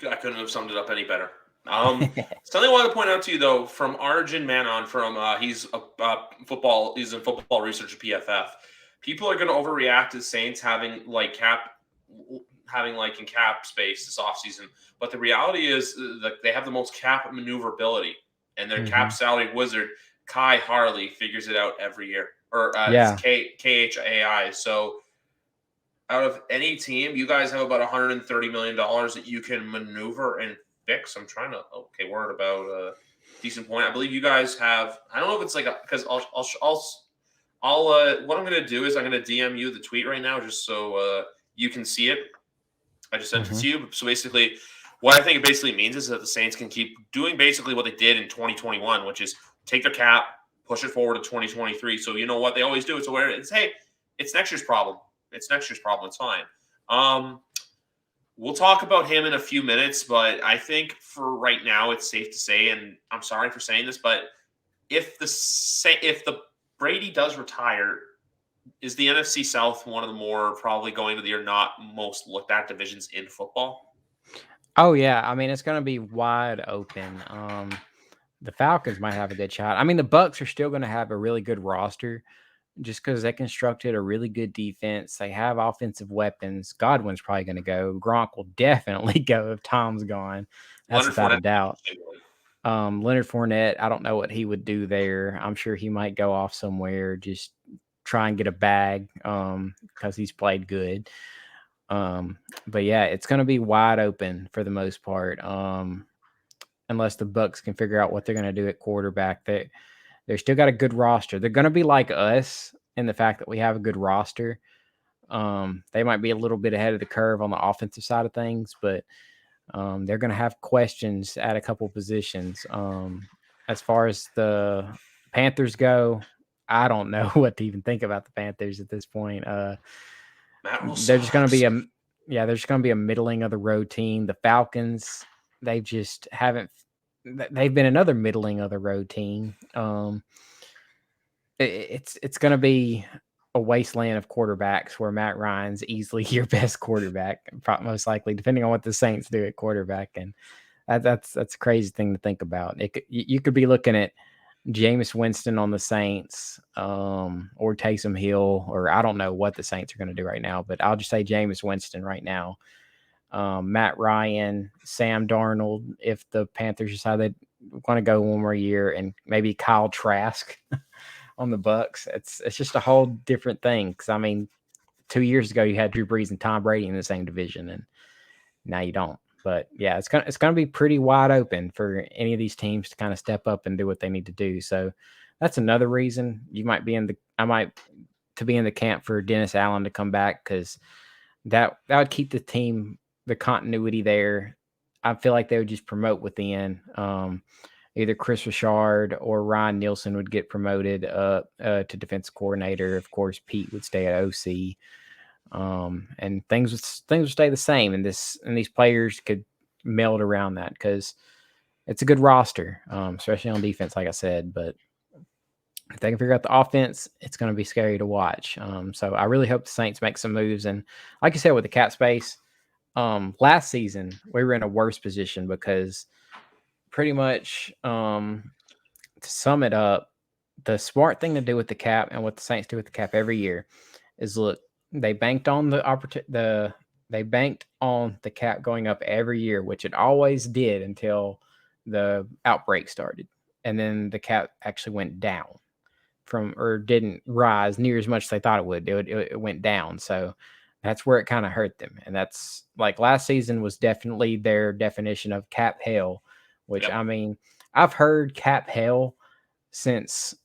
I couldn't have summed it up any better. Something I wanted to point out to you, though, from Arjun Manon, from he's in football research at PFF. People are going to overreact to the Saints having in cap space this offseason. But the reality is that they have the most cap maneuverability, and their cap salary wizard, Kai Harley, figures it out every year. Or KHAI. So out of any team, you guys have about $130 million that you can maneuver and fix. I'm trying to word about a decent point. I believe you guys have. I don't know if it's because I'll what I'm going to do is I'm going to DM you the tweet right now just so you can see it. I just sent it to you. So basically, what I think it basically means is that the Saints can keep doing basically what they did in 2021, which is take their cap, push it forward to 2023. So you know what they always do. It's where it's it's next year's problem. It's next year's problem. It's fine. We'll talk about him in a few minutes, but I think for right now, it's safe to say, and I'm sorry for saying this, but if the Brady does retire, is the NFC South one of the more probably going to the or not most looked at divisions in football? Oh yeah, I mean it's going to be wide open. The Falcons might have a good shot. I mean the Bucks are still going to have a really good roster, just because they constructed a really good defense. They have offensive weapons. Godwin's probably going to go. Gronk will definitely go if Tom's gone. That's without a doubt. Leonard Fournette, I don't know what he would do there. I'm sure he might go off somewhere, just try and get a bag because he's played good. But yeah, it's going to be wide open for the most part, unless the Bucks can figure out what they're going to do at quarterback. They're still got a good roster. They're going to be like us in the fact that we have a good roster. They might be a little bit ahead of the curve on the offensive side of things, but they're going to have questions at a couple positions. As far as the Panthers go, I don't know what to even think about the Panthers at this point. They're just going to be they're just going to be a middling of the road team. The Falcons, they just haven't. They've been another middling of the road team. It's going to be a wasteland of quarterbacks where Matt Ryan's easily your best quarterback, most likely, depending on what the Saints do at quarterback. And that's a crazy thing to think about. You could be looking at Jameis Winston on the Saints, or Taysom Hill, or I don't know what the Saints are going to do right now, but I'll just say Jameis Winston right now. Matt Ryan, Sam Darnold, if the Panthers decide they want to go one more year, and maybe Kyle Trask on the Bucks. It's just a whole different thing. Because I mean, 2 years ago you had Drew Brees and Tom Brady in the same division, and now you don't. But yeah, it's gonna be pretty wide open for any of these teams to kind of step up and do what they need to do. So that's another reason you might be in the camp for Dennis Allen to come back, because that would keep the team, the continuity there. I feel like they would just promote within. Either Chris Richard or Ryan Nielsen would get promoted to defensive coordinator. Of course, Pete would stay at OC. And things would stay the same, and these players could meld around that, because it's a good roster, especially on defense, like I said. But if they can figure out the offense, it's going to be scary to watch. So I really hope the Saints make some moves. And like you said, with the cap space, last season we were in a worse position, because pretty much, to sum it up, the smart thing to do with the cap, and what the Saints do with the cap every year, is look, they banked on the cap going up every year, which it always did until the outbreak started. And then the cap actually went down or didn't rise near as much as they thought it would. It went down. So that's where it kind of hurt them. And that's like last season was definitely their definition of cap hell, which, I mean, I've heard cap hell since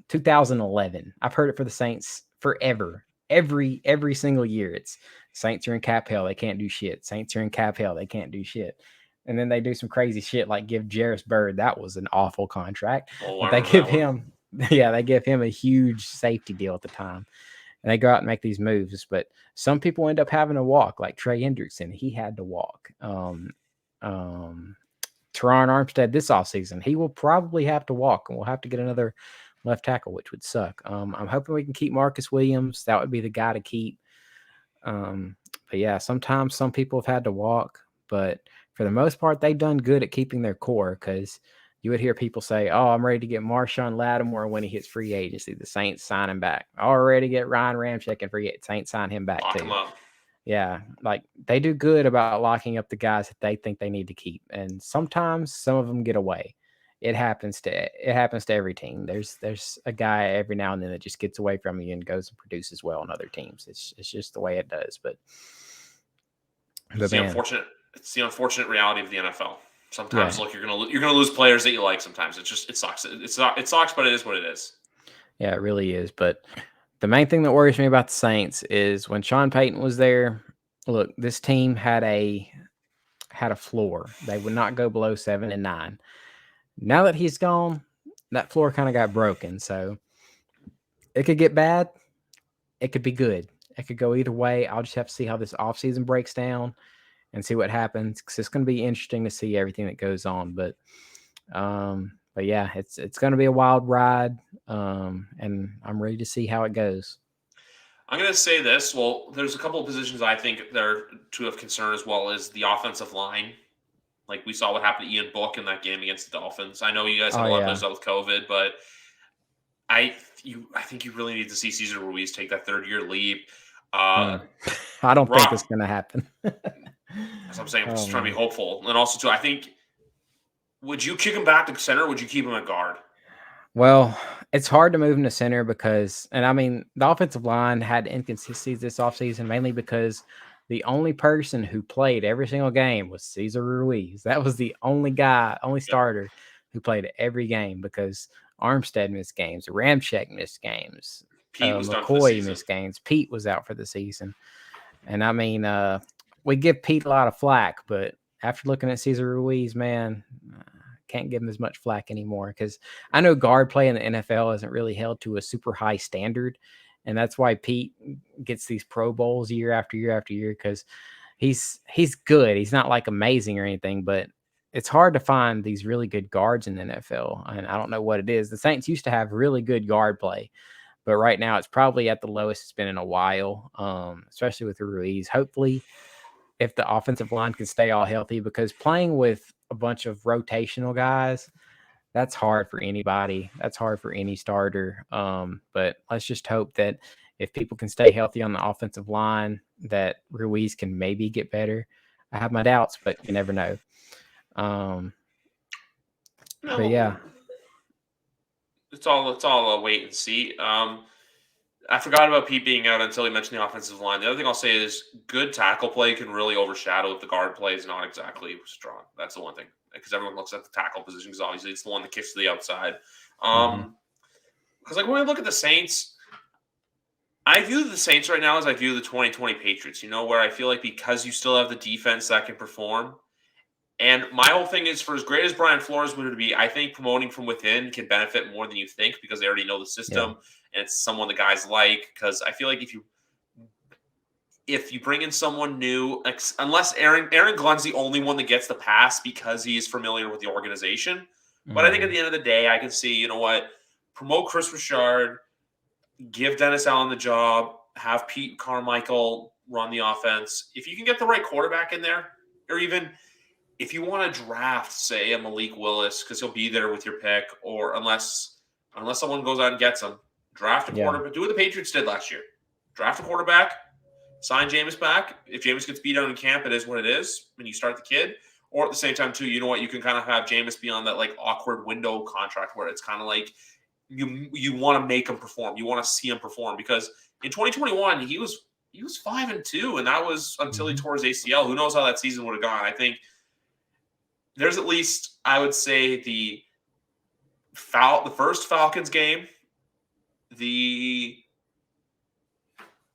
2011. I've heard it for the Saints forever. Every single year, it's Saints are in cap hell. They can't do shit. Saints are in cap hell. They can't do shit. And then they do some crazy shit like give Jarris Bird. That was an awful contract. Oh, But they give him, they give him a huge safety deal at the time. And they go out and make these moves. But some people end up having to walk, like Trey Hendrickson. He had to walk. Teron Armstead this offseason, he will probably have to walk, and we'll have to get another left tackle, which would suck. I'm hoping we can keep Marcus Williams. That would be the guy to keep. But yeah, sometimes some people have had to walk, but for the most part, they've done good at keeping their core, because you would hear people say, oh, I'm ready to get Marshawn Lattimore when he hits free agency. The Saints sign him back. Already get Ryan Ramczyk and free agency. Saints sign him back too. Yeah, like they do good about locking up the guys that they think they need to keep. And sometimes some of them get away. It happens to every team. There's a guy every now and then that just gets away from you and goes and produces well on other teams. It's just the way it does. But it's the unfortunate reality of the NFL. Sometimes look, you're gonna lose players that you like. Sometimes it sucks. It sucks, but it is what it is. Yeah, it really is. But the main thing that worries me about the Saints is when Sean Payton was there. Look, this team had a floor. They would not go below 7-9. Now that he's gone, that floor kind of got broken. So it could get bad. It could be good. It could go either way. I'll just have to see how this offseason breaks down and see what happens, because it's going to be interesting to see everything that goes on. But yeah, it's going to be a wild ride, and I'm ready to see how it goes. I'm going to say this. Well, there's a couple of positions I think that are to have concern, as well as the offensive line. Like we saw what happened to Ian Book in that game against the Dolphins. I know you guys had a lot of those out with COVID, but I think you really need to see Cesar Ruiz take that third-year leap. I don't think it's going to happen. As I'm saying, I'm just trying to be hopeful. And also, too, I think, would you kick him back to center, or would you keep him at guard? Well, it's hard to move him to center because, and I mean, the offensive line had inconsistencies this offseason, mainly because the only person who played every single game was Cesar Ruiz. That was the only starter who played every game, because Armstead missed games, Ramczyk missed games, McCoy missed games, Pete was out for the season. And I mean, we give Pete a lot of flack, but after looking at Cesar Ruiz, man, can't give him as much flack anymore, because I know guard play in the NFL isn't really held to a super high standard. And that's why Pete gets these Pro Bowls year after year after year, because he's good. He's not like amazing or anything, but it's hard to find these really good guards in the NFL. And I don't know what it is. The Saints used to have really good guard play, but right now it's probably at the lowest it's been in a while, especially with Ruiz. Hopefully, if the offensive line can stay all healthy, because playing with a bunch of rotational guys, that's hard for anybody. That's hard for any starter. But let's just hope that if people can stay healthy on the offensive line, that Ruiz can maybe get better. I have my doubts, but you never know. But yeah, it's all a wait and see. I forgot about Pete being out until he mentioned the offensive line. The other thing I'll say is good tackle play can really overshadow if the guard play is not exactly strong. That's the one thing, because everyone looks at the tackle position, because obviously it's the one that kicks to the outside. Because like when I look at the Saints, I view the Saints right now as I view the 2020 Patriots, where I feel like because you still have the defense that can perform. And my whole thing is, for as great as Brian Flores would be, I think promoting from within can benefit more than you think, because they already know the system and it's someone the guys like. Because I feel like if you bring in someone new, unless Aaron Glenn's the only one that gets the pass because he is familiar with the organization. But I think at the end of the day, I can see, promote Chris Richard, give Dennis Allen the job, have Pete Carmichael run the offense. If you can get the right quarterback in there, or even if you want to draft, say, a Malik Willis, because he'll be there with your pick, or unless someone goes out and gets him, draft a quarterback. Do what the Patriots did last year. Draft a quarterback, sign Jameis back. If Jameis gets beat out in camp, it is what it is, and you start the kid. Or at the same time, too, you know what? You can kind of have Jameis be on that like awkward window contract where it's kind of like you want to make him perform. You want to see him perform, because in 2021 he was 5-2, and that was until he tore his ACL. Who knows how that season would have gone? I think there's at least, I would say, the first Falcons game, the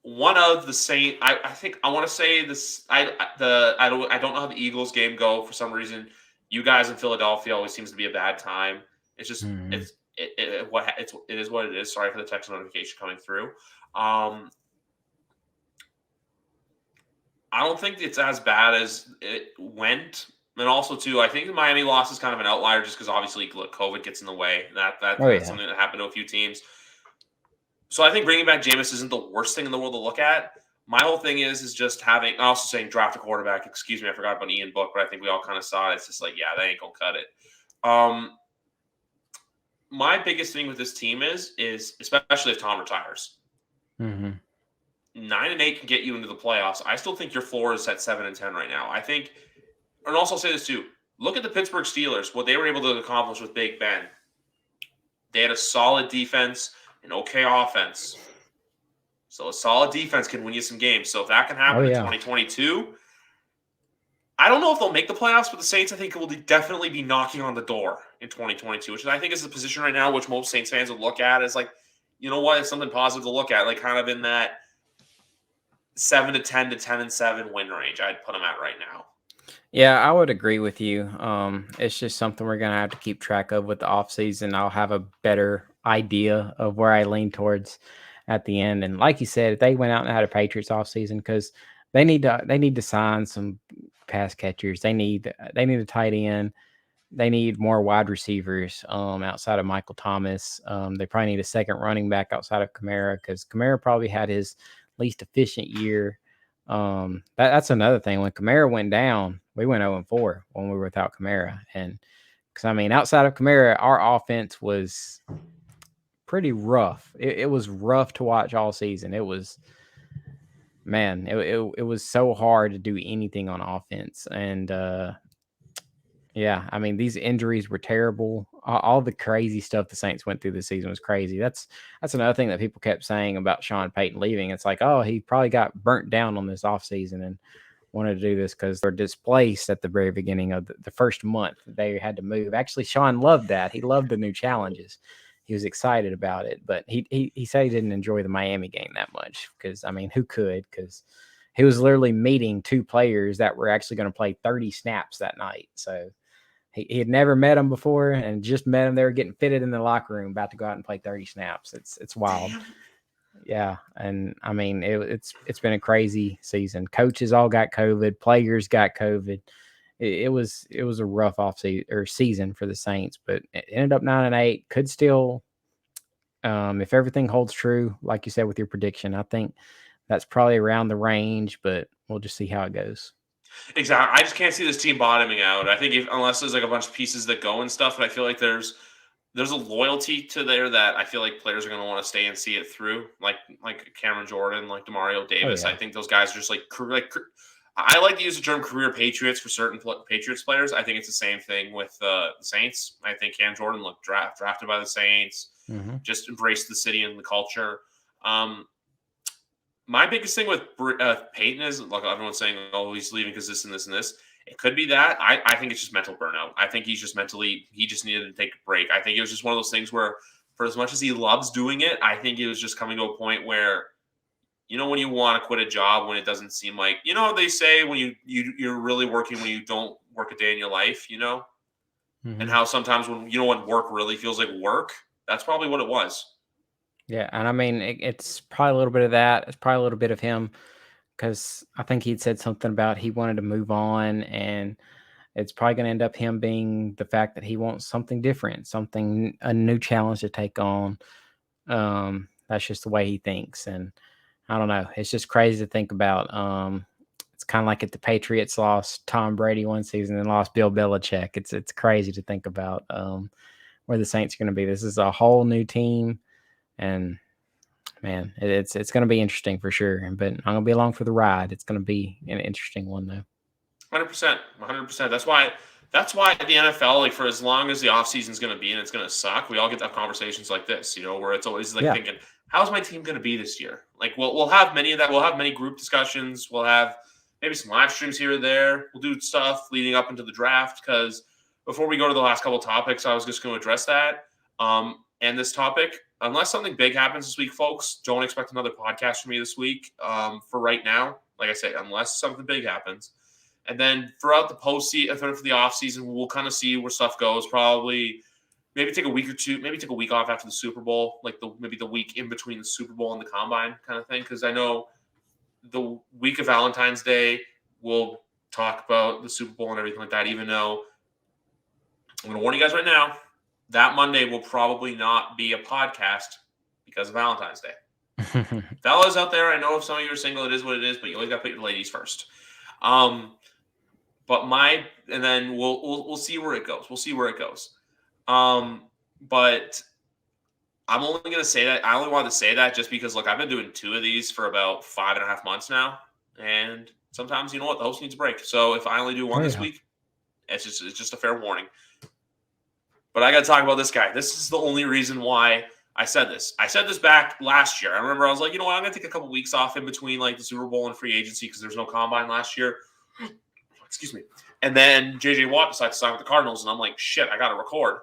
one of the Saints. I think I want to say this. I don't know how the Eagles game go for some reason. You guys in Philadelphia always seems to be a bad time. It's just it is what it is. Sorry for the text notification coming through. I don't think it's as bad as it went. And also, too, I think the Miami loss is kind of an outlier just because obviously COVID gets in the way. That's something that happened to a few teams. So I think bringing back Jameis isn't the worst thing in the world to look at. My whole thing is just having – also saying draft a quarterback. Excuse me, I forgot about Ian Book, but I think we all kind of saw it. It's just like, yeah, that ain't going to cut it. My biggest thing with this team is especially if Tom retires. 9-8 can get you into the playoffs. I still think your floor is at 7-10 right now. I think – and also I'll say this too. Look at the Pittsburgh Steelers, what they were able to accomplish with Big Ben. They had a solid defense, an okay offense. So a solid defense can win you some games. So if that can happen in 2022, I don't know if they'll make the playoffs, but the Saints, I think, will definitely be knocking on the door in 2022, which I think is the position right now which most Saints fans would look at as like, you know what, it's something positive to look at, like kind of in that 7-10 to 10-7 win range. I'd put them at right now. Yeah, I would agree with you. It's just something we're going to have to keep track of with the offseason. I'll have a better idea of where I lean towards at the end. And like you said, if they went out and had a Patriots offseason, because they need to sign some pass catchers. They need a tight end. They need more wide receivers outside of Michael Thomas. They probably need a second running back outside of Kamara, because Kamara probably had his least efficient year. That's another thing. When Kamara went down, we went 0-4 when we were without Kamara. And because, I mean, outside of Kamara, our offense was pretty rough. It was rough to watch all season. It was, man, it was so hard to do anything on offense. And, yeah, I mean, these injuries were terrible. All the crazy stuff the Saints went through this season was crazy. That's another thing that people kept saying about Sean Payton leaving. It's like, oh, he probably got burnt down on this offseason and wanted to do this because they're displaced at the very beginning of the first month. They had to move. Actually, Sean loved that. He loved the new challenges. He was excited about it. But he said he didn't enjoy the Miami game that much because, I mean, who could? Because he was literally meeting two players that were actually going to play 30 snaps that night. So he had never met them before and just met them. They were getting fitted in the locker room, about to go out and play 30 snaps. It's wild. Damn. Yeah. And I mean, it's been a crazy season. Coaches all got COVID. Players got COVID. It was a rough season for the Saints, but it ended up 9-8. Could still, if everything holds true, like you said with your prediction, I think that's probably around the range, but we'll just see how it goes. Exactly. I just can't see this team bottoming out. I think unless there's like a bunch of pieces that go and stuff, but I feel like there's a loyalty to there that I feel like players are going to want to stay and see it through, like Cameron Jordan, like DeMario Davis. Oh, yeah. I think those guys are just like I like to use the term career Patriots for certain Patriots players. I think it's the same thing with the Saints. I think Cam Jordan looked drafted by the Saints, just embraced the city and the culture. My biggest thing with Peyton is, like, everyone's saying, oh, he's leaving because this and this and this. It could be that. I think it's just mental burnout. I think he just needed to take a break. I think it was just one of those things where, for as much as he loves doing it, I think it was just coming to a point where, you know, when you want to quit a job, when it doesn't seem like, you know, they say when you're really working when you don't work a day in your life, you know, and how sometimes when work really feels like work, that's probably what it was. Yeah, and I mean, it's probably a little bit of that. It's probably a little bit of him, because I think he'd said something about he wanted to move on, and it's probably going to end up him being the fact that he wants something different, a new challenge to take on. That's just the way he thinks, and I don't know. It's just crazy to think about. It's kind of like if the Patriots lost Tom Brady one season and lost Bill Belichick. It's crazy to think about where the Saints are going to be. This is a whole new team. And man, it's going to be interesting for sure. But I'm going to be along for the ride. It's going to be an interesting one, though. 100%. That's why the NFL, like, for as long as the offseason is going to be and it's going to suck, we all get to have conversations like this, you know, where it's always like thinking, how's my team going to be this year? Like, we'll have many of that. We'll have many group discussions. We'll have maybe some live streams here or there. We'll do stuff leading up into the draft, because before we go to the last couple of topics, I was just going to address that. And this topic, unless something big happens this week, folks, don't expect another podcast from me this week. For right now, like I say, unless something big happens. And then throughout the postseason, for the offseason, we'll kind of see where stuff goes. Probably maybe take a week or two, maybe take a week off after the Super Bowl, like maybe the week in between the Super Bowl and the Combine kind of thing. Because I know the week of Valentine's Day, we'll talk about the Super Bowl and everything like that, even though I'm going to warn you guys right now, that Monday will probably not be a podcast because of Valentine's Day. Fellas out there, I know if some of you are single, it is what it is, but you always got to put your ladies first. And then we'll see where it goes. We'll see where it goes. But I'm only going to say that. I only wanted to say that just because, look, I've been doing 2 of these for about 5.5 months now. And sometimes, you know what, the host needs a break. So if I only do one this week, it's just a fair warning. But I got to talk about this guy. This is the only reason why I said this. I said this back last year. I remember I was like, you know what, I'm going to take a couple weeks off in between like the Super Bowl and free agency because there's no combine last year. Excuse me. And then J.J. Watt decided to sign with the Cardinals, and I'm like, shit, I got to record.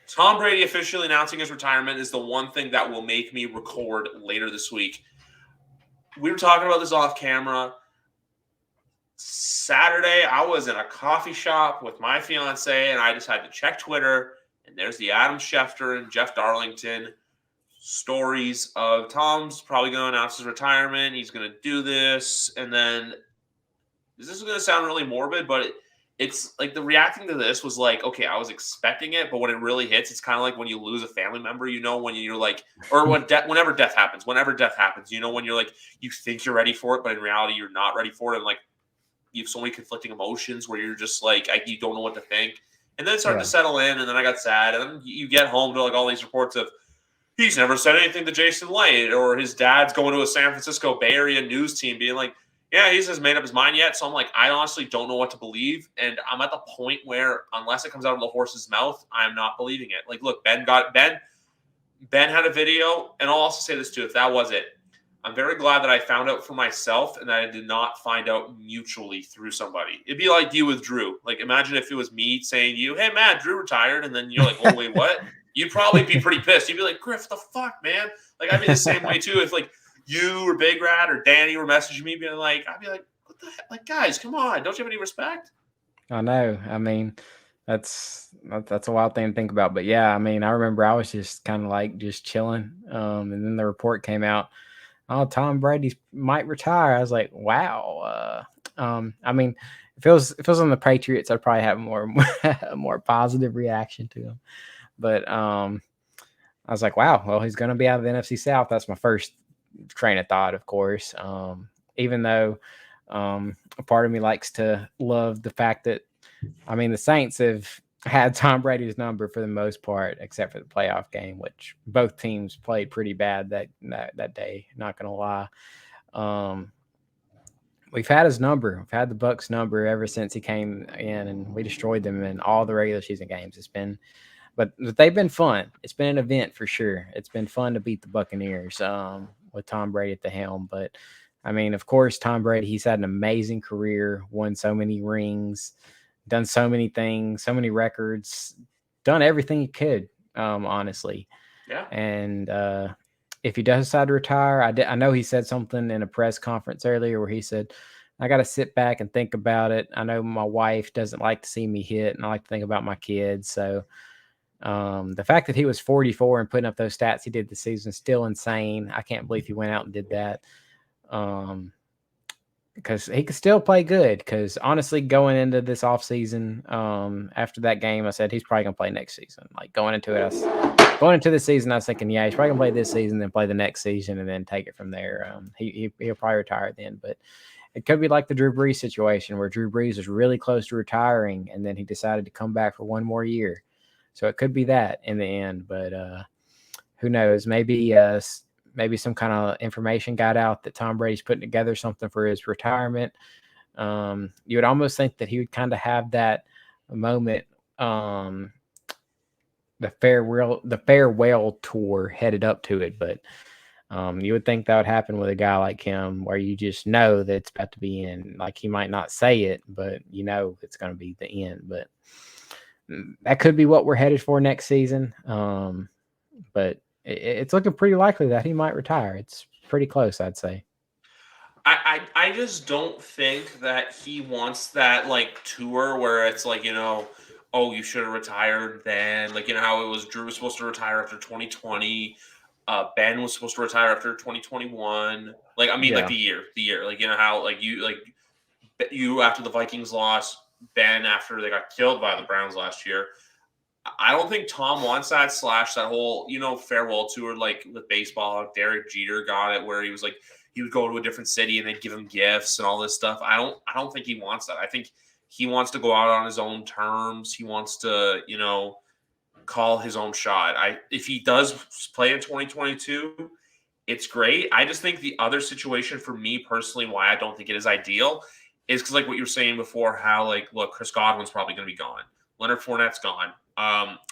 Tom Brady officially announcing his retirement is the one thing that will make me record later this week. We were talking about this off camera. Saturday, I was in a coffee shop with my fiance, and I decided to check Twitter, and there's the Adam Schefter and Jeff Darlington stories of Tom's probably going to announce his retirement. He's going to do this, and then this is going to sound really morbid, but it's like the reacting to this was like, okay, I was expecting it, but when it really hits, it's kind of like when you lose a family member, you know, when you're like, or whenever death happens, you know, when you're like, you think you're ready for it, but in reality, you're not ready for it. And like, you have so many conflicting emotions where you're just like, you don't know what to think. And then it started to settle in, and then I got sad. And then you get home to like all these reports of, he's never said anything to Jason Light, or his dad's going to a San Francisco Bay Area news team being like, yeah, he hasn't made up his mind yet. So I'm like, I honestly don't know what to believe. And I'm at the point where unless it comes out of the horse's mouth, I'm not believing it. Like, look, Ben had a video. And I'll also say this too, if that was it, I'm very glad that I found out for myself and that I did not find out mutually through somebody. It'd be like you with Drew. Like, imagine if it was me saying to you, hey, Matt, Drew retired. And then you're like, oh, wait, what? You'd probably be pretty pissed. You'd be like, Griff, the fuck, man? Like, I'd be the same way too. If like, you or Big Rat or Danny were messaging me being like, I'd be like, what the heck? Like, guys, come on. Don't you have any respect? I know. I mean, that's a wild thing to think about. But yeah, I mean, I remember I was just kind of like just chilling. And then the report came out, oh, Tom Brady might retire. I was like, wow. I mean, if it was on the Patriots, I'd probably have a more positive reaction to him. But I was like, wow, well, he's going to be out of the NFC South. That's my first train of thought, of course. Even though a part of me likes to love the fact that, I mean, the Saints have had Tom Brady's number for the most part, except for the playoff game, which both teams played pretty bad that day. Not going to lie. We've had his number. We've had the Bucs number ever since he came in, and we destroyed them in all the regular season games. But they've been fun. It's been an event for sure. It's been fun to beat the Buccaneers with Tom Brady at the helm. But, I mean, of course, Tom Brady, he's had an amazing career, won so many rings, done so many things, so many records, done everything he could, honestly. Yeah. And if he does decide to retire, I know he said something in a press conference earlier where he said, I got to sit back and think about it. I know my wife doesn't like to see me hit, and I like to think about my kids. So, the fact that he was 44 and putting up those stats he did this season is still insane. I can't believe he went out and did that. Because he could still play good. Because honestly, going into this offseason, after that game, I said he's probably gonna play next season. Like going into the season, I was thinking, yeah, he's probably gonna play this season, then play the next season, and then take it from there. He'll probably retire then, but it could be like the Drew Brees situation where Drew Brees was really close to retiring, and then he decided to come back for one more year. So it could be that in the end, but who knows? Maybe some kind of information got out that Tom Brady's putting together something for his retirement. You would almost think that he would kind of have that moment, the farewell tour headed up to it, but you would think that would happen with a guy like him, where you just know that it's about to be in. Like, he might not say it, but you know it's going to be the end. But that could be what we're headed for next season. but it's looking pretty likely that he might retire. It's pretty close, I'd say. I just don't think that he wants that like tour where it's like, oh, you should have retired then. Like, how it was Drew was supposed to retire after 2020. Ben was supposed to retire after 2021. Like, I mean, like Yeah. the year, like, how like you after the Vikings lost, Ben after they got killed by the Browns last year. I don't think Tom wants that / that whole, farewell tour like with baseball. Derek Jeter got it where he was like he would go to a different city and they'd give him gifts and all this stuff. I don't think he wants that. I think he wants to go out on his own terms. He wants to, call his own shot. If he does play in 2022, it's great. I just think the other situation for me personally, why I don't think it is ideal, is because like what you were saying before, how like look, Chris Godwin's probably going to be gone. Leonard Fournette's gone.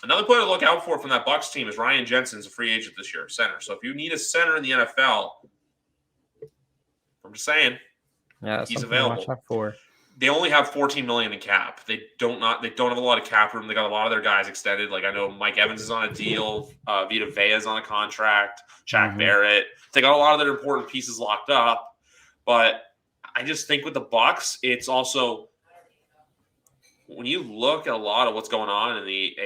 Another player to look out for from that Bucs team is Ryan Jensen's a free agent this year, center. So if you need a center in the NFL, I'm just saying, yeah, he's available. To watch out for. They only have $14 million in cap. They don't have a lot of cap room. They got a lot of their guys extended. Like I know Mike Evans is on a deal. Vita Vea is on a contract. Shaq Barrett. They got a lot of their important pieces locked up. But I just think with the Bucs, it's also when you look at a lot of what's going on in the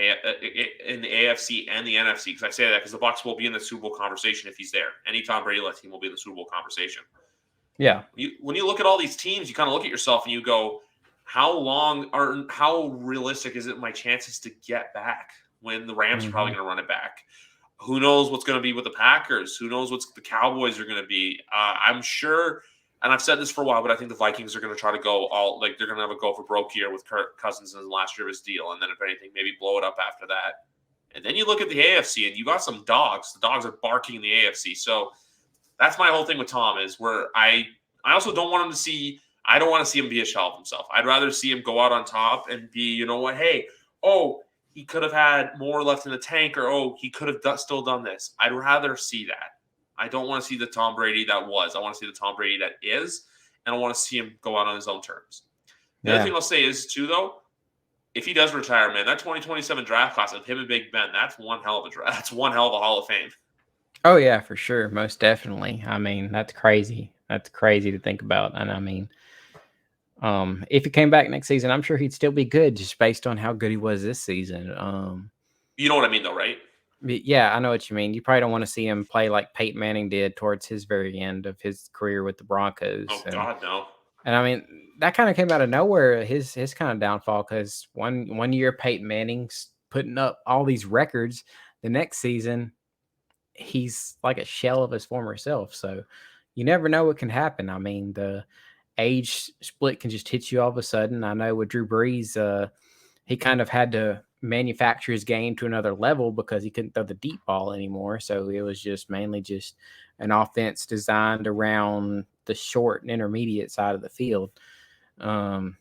AFC and the NFC. Because I say that because the Bucs will be in the Super Bowl conversation if he's there. Any Tom Brady-led team will be in the Super Bowl conversation. Yeah. When you look at all these teams, you kind of look at yourself and you go, how realistic is it my chances to get back when the Rams are probably going to run it back? Who knows what's going to be with the Packers? Who knows what the Cowboys are going to be? I'm sure, and I've said this for a while, but I think the Vikings are going to try to go they're going to have a go for broke year with Kirk Cousins in the last year of his deal. And then if anything, maybe blow it up after that. And then you look at the AFC and you got some dogs. The dogs are barking in the AFC. So that's my whole thing with Tom is where I also don't want him to see – I don't want to see him be a shell of himself. I'd rather see him go out on top and be, you know what, hey, he could have had more left in the tank or, he could have still done this. I'd rather see that. I don't want to see the Tom Brady that was. I want to see the Tom Brady that is, and I want to see him go out on his own terms. The other thing I'll say is, too, though, if he does retire, man, that 2027 draft class of him and Big Ben, that's one hell of a draft. That's one hell of a Hall of Fame. Oh, yeah, for sure. Most definitely. I mean, that's crazy. That's crazy to think about. And I mean, if he came back next season, I'm sure he'd still be good just based on how good he was this season. You know what I mean, though, right? Yeah, I know what you mean. You probably don't want to see him play like Peyton Manning did towards his very end of his career with the Broncos. Oh, God, no. And I mean, that kind of came out of nowhere, his kind of downfall, because one year Peyton Manning's putting up all these records. The next season, he's like a shell of his former self. So you never know what can happen. I mean, the age split can just hit you all of a sudden. I know with Drew Brees, he kind of had to manufacture his game to another level because he couldn't throw the deep ball anymore. So it was just mainly just an offense designed around the short and intermediate side of the field. And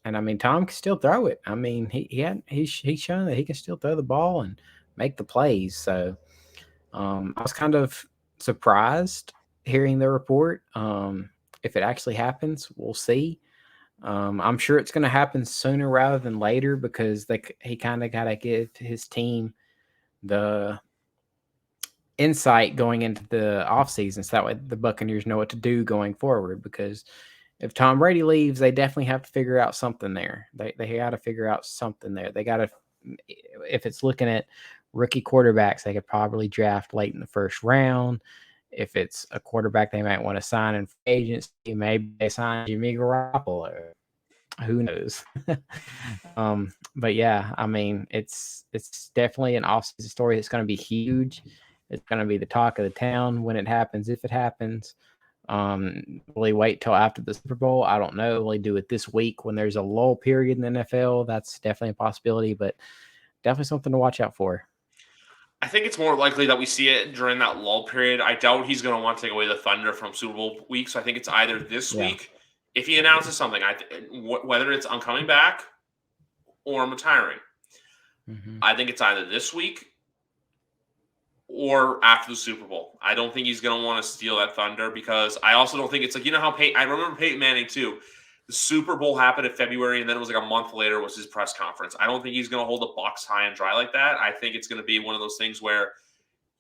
I mean, Tom can still throw it. I mean, he's shown that he can still throw the ball and make the plays. So I was kind of surprised hearing the report. If it actually happens, we'll see. I'm sure it's going to happen sooner rather than later because he kind of got to give his team the insight going into the offseason so that way the Buccaneers know what to do going forward. Because if Tom Brady leaves, they definitely have to figure out something there. They got to figure out something there. They got to, if it's looking at rookie quarterbacks, they could probably draft late in the first round. If it's a quarterback they might want to sign in free agency, maybe they sign Jimmy Garoppolo. Who knows? But yeah, I mean, it's definitely an off-season story. It's going to be huge. It's going to be the talk of the town when it happens, if it happens. Will he wait till after the Super Bowl? I don't know. Will he do it this week when there's a lull period in the NFL? That's definitely a possibility, but definitely something to watch out for. I think it's more likely that we see it during that lull period. I doubt he's going to want to take away the thunder from Super Bowl week. So I think it's either this week, if he announces something, whether it's I'm coming back or I'm retiring. I think it's either this week or after the Super Bowl. I don't think he's going to want to steal that thunder because I also don't think it's like, how I remember Peyton Manning too. The Super Bowl happened in February, and then it was like a month later was his press conference. I don't think he's going to hold the Bucs high and dry like that. I think it's going to be one of those things where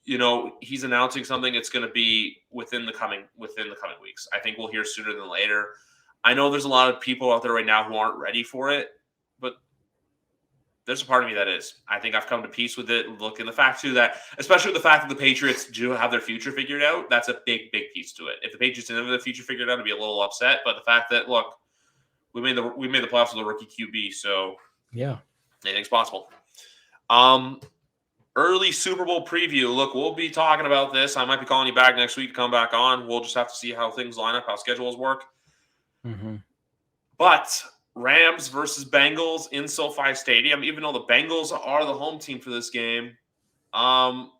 he's announcing something. It's going to be within the coming weeks. I think we'll hear sooner than later. I know there's a lot of people out there right now who aren't ready for it, but there's a part of me that is. I think I've come to peace with it. Look, and the fact too that, especially the fact that the Patriots do have their future figured out, that's a big piece to it. If the Patriots didn't have their future figured out, I'd be a little upset. But the fact that, look, we made the playoffs with a rookie QB, so yeah, anything's possible. Early Super Bowl preview. Look, we'll be talking about this. I might be calling you back next week to come back on. We'll just have to see how things line up, how schedules work. Mm-hmm. But Rams versus Bengals in SoFi Stadium, even though the Bengals are the home team for this game. I'm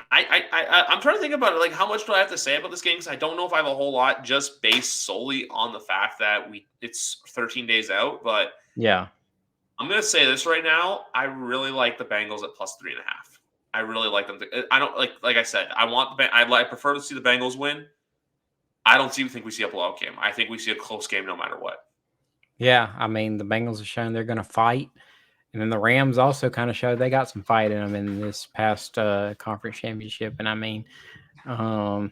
trying to think about it. Like, how much do I have to say about this game? Because I don't know if I have a whole lot, just based solely on the fact that it's 13 days out. But yeah, I'm going to say this right now. I really like the Bengals at +3.5. I really like them. I don't like I said, I prefer to see the Bengals win. I don't think we see a blowout game. I think we see a close game no matter what. Yeah, I mean, the Bengals have shown they're going to fight. And then the Rams also kind of showed they got some fight in them in this past conference championship. And I mean, I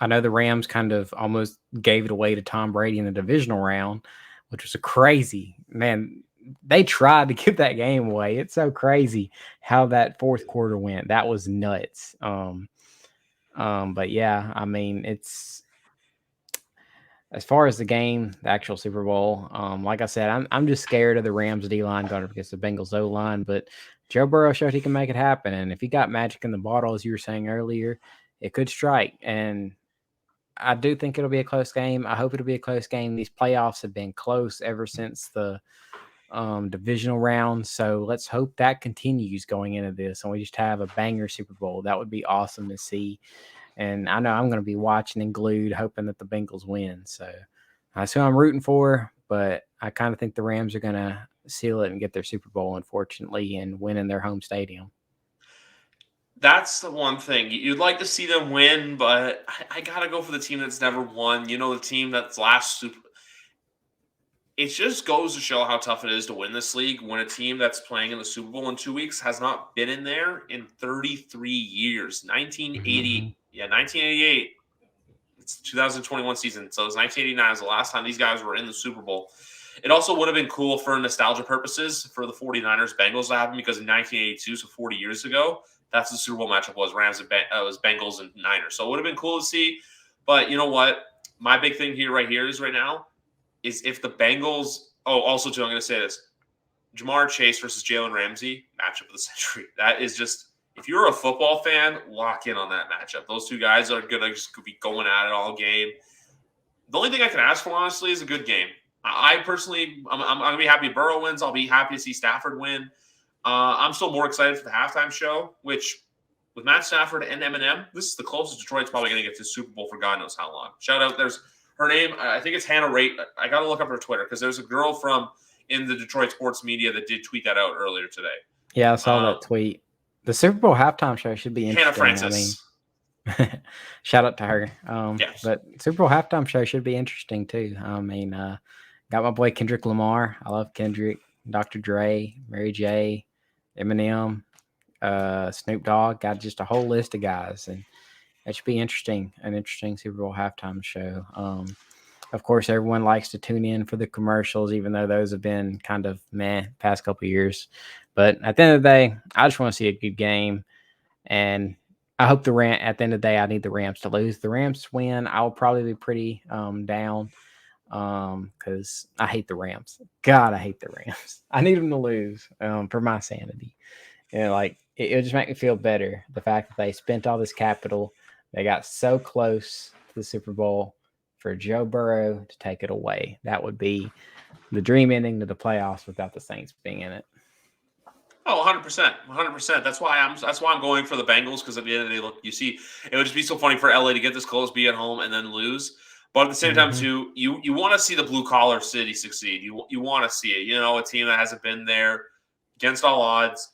know the Rams kind of almost gave it away to Tom Brady in the divisional round, which was a crazy, man. They tried to give that game away. It's so crazy how that fourth quarter went. That was nuts. But yeah, I mean, it's as far as the game, the actual Super Bowl. Like I said, I'm just scared of the Rams D line going up against the Bengals O line. But Joe Burrow showed he can make it happen, and if he got magic in the bottle, as you were saying earlier, it could strike. And I do think it'll be a close game. I hope it'll be a close game. These playoffs have been close ever since the divisional round. So let's hope that continues going into this and we just have a banger Super Bowl. That would be awesome to see. And I know I'm going to be watching and glued, hoping that the Bengals win. So that's who I'm rooting for. But I kind of think the Rams are going to seal it and get their Super Bowl, unfortunately, and win in their home stadium. That's the one thing. You'd like to see them win, but I got to go for the team that's never won. The team that's last Super. It just goes to show how tough it is to win this league when a team that's playing in the Super Bowl in 2 weeks has not been in there in 33 years. 1988. It's the 2021 season. So it was 1989 was the last time these guys were in the Super Bowl. It also would have been cool for nostalgia purposes for the 49ers Bengals to happen because in 1982, so 40 years ago, that's the Super Bowl matchup was was Bengals and Niners. So it would have been cool to see. But you know what? My big thing right now is if the Bengals – also, too, I'm going to say this. Jamar Chase versus Jalen Ramsey, matchup of the century. That is just – if you're a football fan, lock in on that matchup. Those two guys are going to just be going at it all game. The only thing I can ask for, honestly, is a good game. I personally – I'm going to be happy if Burrow wins. I'll be happy to see Stafford win. I'm still more excited for the halftime show, which with Matt Stafford and Eminem, this is the closest Detroit's probably going to get to the Super Bowl for God knows how long. Shout out. There's – her name, I think it's Hannah Raitt. I got to look up her Twitter because there's a girl in the Detroit sports media that did tweet that out earlier today. Yeah, I saw that tweet. The Super Bowl halftime show should be interesting. Hannah Francis. I mean, shout out to her. Yes. But Super Bowl halftime show should be interesting too. I mean, got my boy Kendrick Lamar. I love Kendrick. Dr. Dre, Mary J, Eminem, Snoop Dogg. Got just a whole list of guys, and it should be interesting. An interesting Super Bowl halftime show. Of course, everyone likes to tune in for the commercials, even though those have been kind of meh past couple of years. But at the end of the day, I just want to see a good game. And I hope at the end of the day, I need the Rams to lose. The Rams win, I'll probably be pretty down because I hate the Rams. God, I hate the Rams. I need them to lose for my sanity. It'll just make me feel better. The fact that they spent all this capital, they got so close to the Super Bowl for Joe Burrow to take it away. That would be the dream ending to the playoffs without the Saints being in it. Oh, 100%. 100%. That's why I'm going for the Bengals because at the end of the day, look, you see, it would just be so funny for LA to get this close, be at home, and then lose. But at the same time, too, you want to see the blue-collar city succeed. You want to see it. A team that hasn't been there against all odds.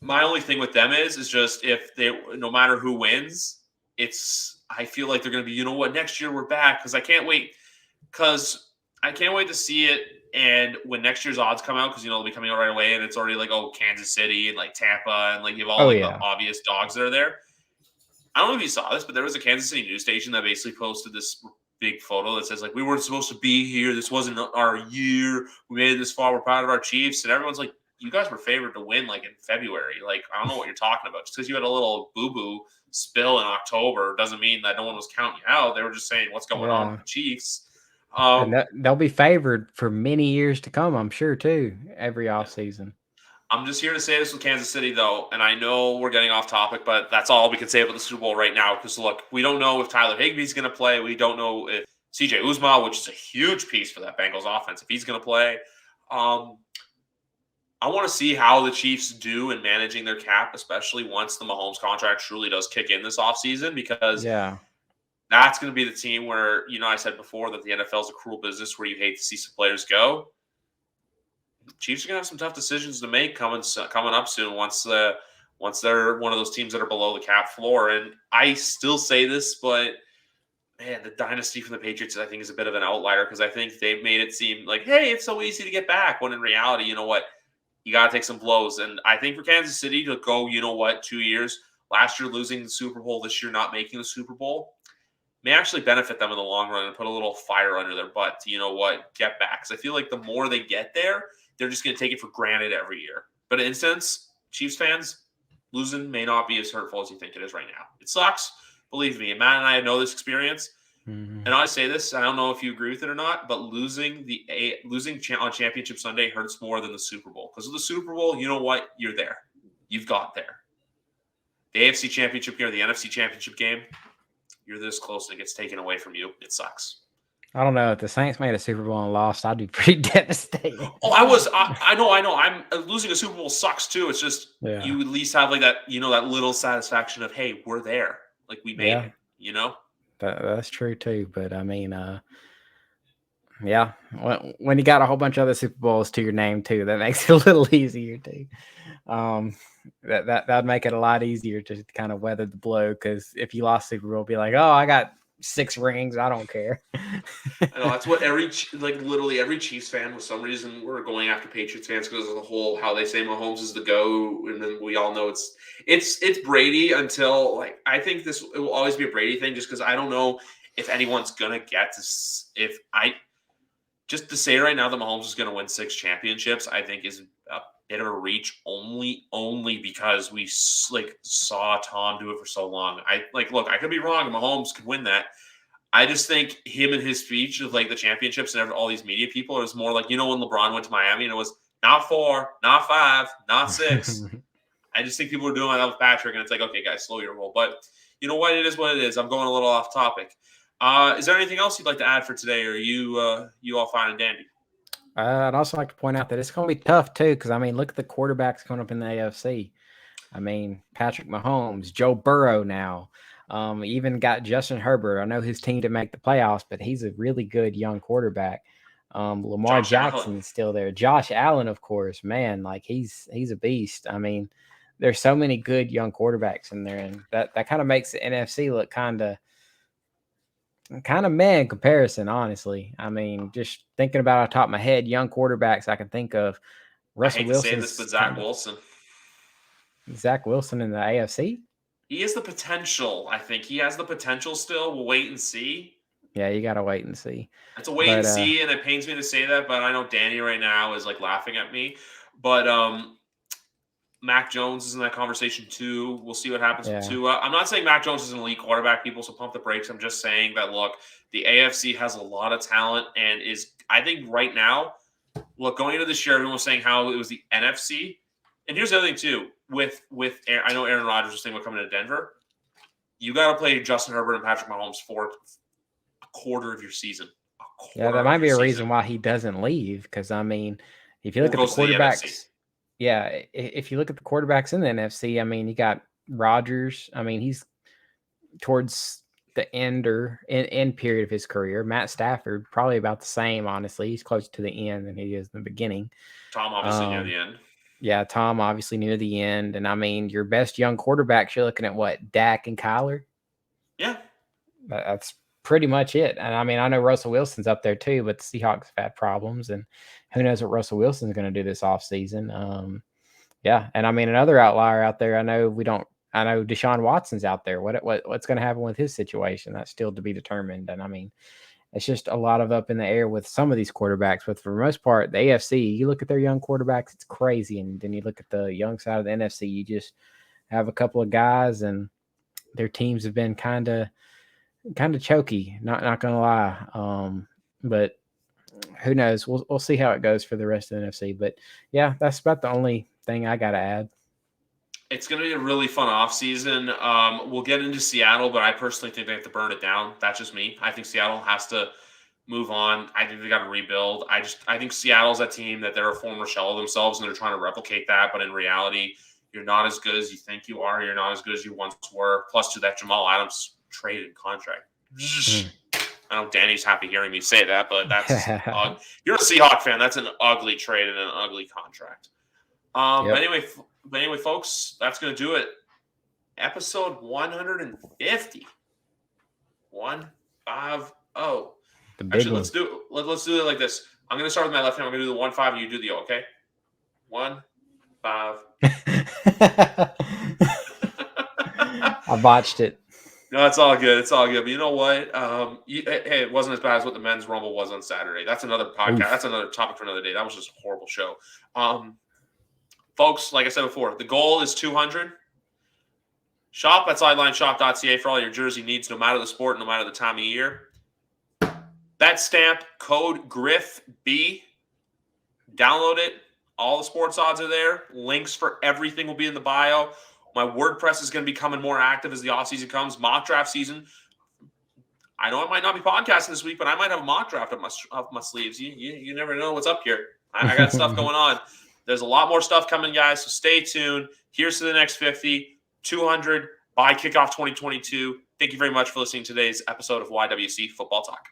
My only thing with them is just if no matter who wins, I feel like they're going to be, next year we're back because I can't wait to see it And when next year's odds come out, because they'll be coming out right away, and it's already like, oh, Kansas City and like Tampa, and like you have all the obvious dogs that are there. I don't know if you saw this, but there was a Kansas City news station that basically posted this big photo that says like, we weren't supposed to be here. This wasn't our year. We made it this far. We're proud of our Chiefs. And everyone's like, you guys were favored to win like in February. Like, I don't know what you're talking about. Just because you had a little boo-boo spill in October doesn't mean that no one was counting you out. They were just saying what's going on with the Chiefs. And they'll be favored for many years to come, I'm sure, too, every offseason. I'm just here to say this with Kansas City, though, and I know we're getting off topic, but that's all we can say about the Super Bowl right now. Because, look, we don't know if Tyler Higbee's going to play. We don't know if CJ Uzomah, which is a huge piece for that Bengals offense, if he's going to play. I want to see how the Chiefs do in managing their cap, especially once the Mahomes contract truly does kick in this offseason, because that's going to be the team where, I said before that the NFL is a cruel business where you hate to see some players go. Chiefs are going to have some tough decisions to make coming up soon once they're one of those teams that are below the cap floor. And I still say this, but man, the dynasty from the Patriots, I think, is a bit of an outlier because I think they've made it seem like, hey, it's so easy to get back. When in reality, you know what? You got to take some blows. And I think for Kansas City to go, 2 years, last year losing the Super Bowl, this year not making the Super Bowl, may actually benefit them in the long run and put a little fire under their butt to, get back. Because I feel like the more they get there, they're just going to take it for granted every year. But in instance, Chiefs fans, losing may not be as hurtful as you think it is right now. It sucks. Believe me. Matt and I know this experience. Mm-hmm. And I say this, I don't know if you agree with it or not, but losing on Championship Sunday hurts more than the Super Bowl. Because of the Super Bowl, you know what? You're there. You've got there. The AFC Championship game or the NFC Championship game, you're this close and it gets taken away from you. It sucks. I don't know. If the Saints made a Super Bowl and lost, I'd be pretty devastated. Oh, I know. I'm losing a Super Bowl sucks too. It's just you at least have like that, that little satisfaction of, hey, we're there. Like we made it, That's true too. But I mean, when you got a whole bunch of other Super Bowls to your name too, that makes it a little easier too. That'd make it a lot easier to kind of weather the blow. Because if you lost Super Bowl, be like, oh, I got 6 rings. I don't care. I know that's what literally every Chiefs fan, for some reason, we're going after Patriots fans because of the whole how they say Mahomes is the GOAT, and then we all know it's Brady until I think it will always be a Brady thing, just because I don't know if anyone's gonna get this. Just to say right now that Mahomes is gonna win 6 championships, I think is a bit of a reach only because we saw Tom do it for so long. Look, I could be wrong. Mahomes could win that. I just think him and his speech of the championships and all these media people is more like, when LeBron went to Miami and it was not 4, not 5, not 6. I just think people are doing that with Patrick, and it's like, okay, guys, slow your roll. But you know what? It is what it is. I'm going a little off topic. Is there anything else you'd like to add for today, or are you all fine and dandy? I'd also like to point out that it's going to be tough too, because look at the quarterbacks coming up in the AFC. Patrick Mahomes, Joe Burrow now. Even got Justin Herbert. I know his team didn't make the playoffs, but he's a really good young quarterback. Lamar Jackson is still there. Josh Allen, of course, man, he's a beast. There's so many good young quarterbacks in there, and that kind of makes the NFC look kind of meh in comparison, honestly. Just thinking about off the top of my head, young quarterbacks I can think of. Russell Wilson. I hate to say this, but Zach Wilson. Zach Wilson in the AFC? He has the potential. I think he has the potential still. We'll wait and see. Yeah, you got to wait and see. It's a wait and see, and it pains me to say that, but I know Danny right now is laughing at me. But Mac Jones is in that conversation too. We'll see what happens with Tua. I'm not saying Mac Jones is an elite quarterback, people, so pump the brakes. I'm just saying that, look, the AFC has a lot of talent and I think right now, look, going into this year, everyone was saying how it was the NFC. And here's the other thing too. With I know Aaron Rodgers was thinking about coming to Denver. You got to play Justin Herbert and Patrick Mahomes for a quarter of your season. Yeah, that might be a reason why he doesn't leave. Because if you look at the quarterbacks, if you look at the quarterbacks in the NFC, you got Rodgers. He's towards the end period of his career. Matt Stafford probably about the same. Honestly, he's closer to the end than he is in the beginning. Tom obviously near the end. Yeah, Tom obviously near the end. And your best young quarterbacks, you're looking at what? Dak and Kyler? Yeah. That's pretty much it. And I mean, I know Russell Wilson's up there too, but the Seahawks have had problems, and who knows what Russell Wilson's going to do this offseason. Yeah, and I mean, another outlier out there, I know Deshaun Watson's out there. What's going to happen with his situation? That's still to be determined. And I mean, it's just a lot of up in the air with some of these quarterbacks. But for the most part, the AFC, you look at their young quarterbacks, it's crazy. And then you look at the young side of the NFC, you just have a couple of guys, and their teams have been kind of choky. Not gonna lie. But who knows? We'll see how it goes for the rest of the NFC. But yeah, that's about the only thing I got to add. It's going to be a really fun offseason. We'll get into Seattle, but I personally think they have to burn it down. That's just me. I think Seattle has to move on. I think they got to rebuild. I think Seattle's a team that they're a former shell of themselves, and they're trying to replicate that. But in reality, you're not as good as you think you are. You're not as good as you once were. Plus, to that Jamal Adams traded contract. I know Danny's happy hearing me say that, but that's you're a Seahawk fan. That's an ugly trade and an ugly contract. But anyway, folks, that's going to do it. Episode 150. 150. Actually, let's do it like this. I'm going to start with my left hand. I'm going to do the 1-5, and you do the O, okay? 1-5. I botched it. No, it's all good. It's all good. But you know what? Hey, it wasn't as bad as what the men's rumble was on Saturday. That's another podcast. Oof. That's another topic for another day. That was just a horrible show. Folks, like I said before, the goal is 200. Shop at sidelineshop.ca for all your jersey needs, no matter the sport, no matter the time of year. Bet stamp code GRIFB. Download it. All the sports odds are there. Links for everything will be in the bio. My WordPress is going to be becoming more active as the offseason comes. Mock draft season. I know I might not be podcasting this week, but I might have a mock draft up my sleeves. You never know what's up here. I got stuff going on. There's a lot more stuff coming, guys, so stay tuned. Here's to the next 50, 200 by kickoff 2022. Thank you very much for listening to today's episode of YWC Football Talk.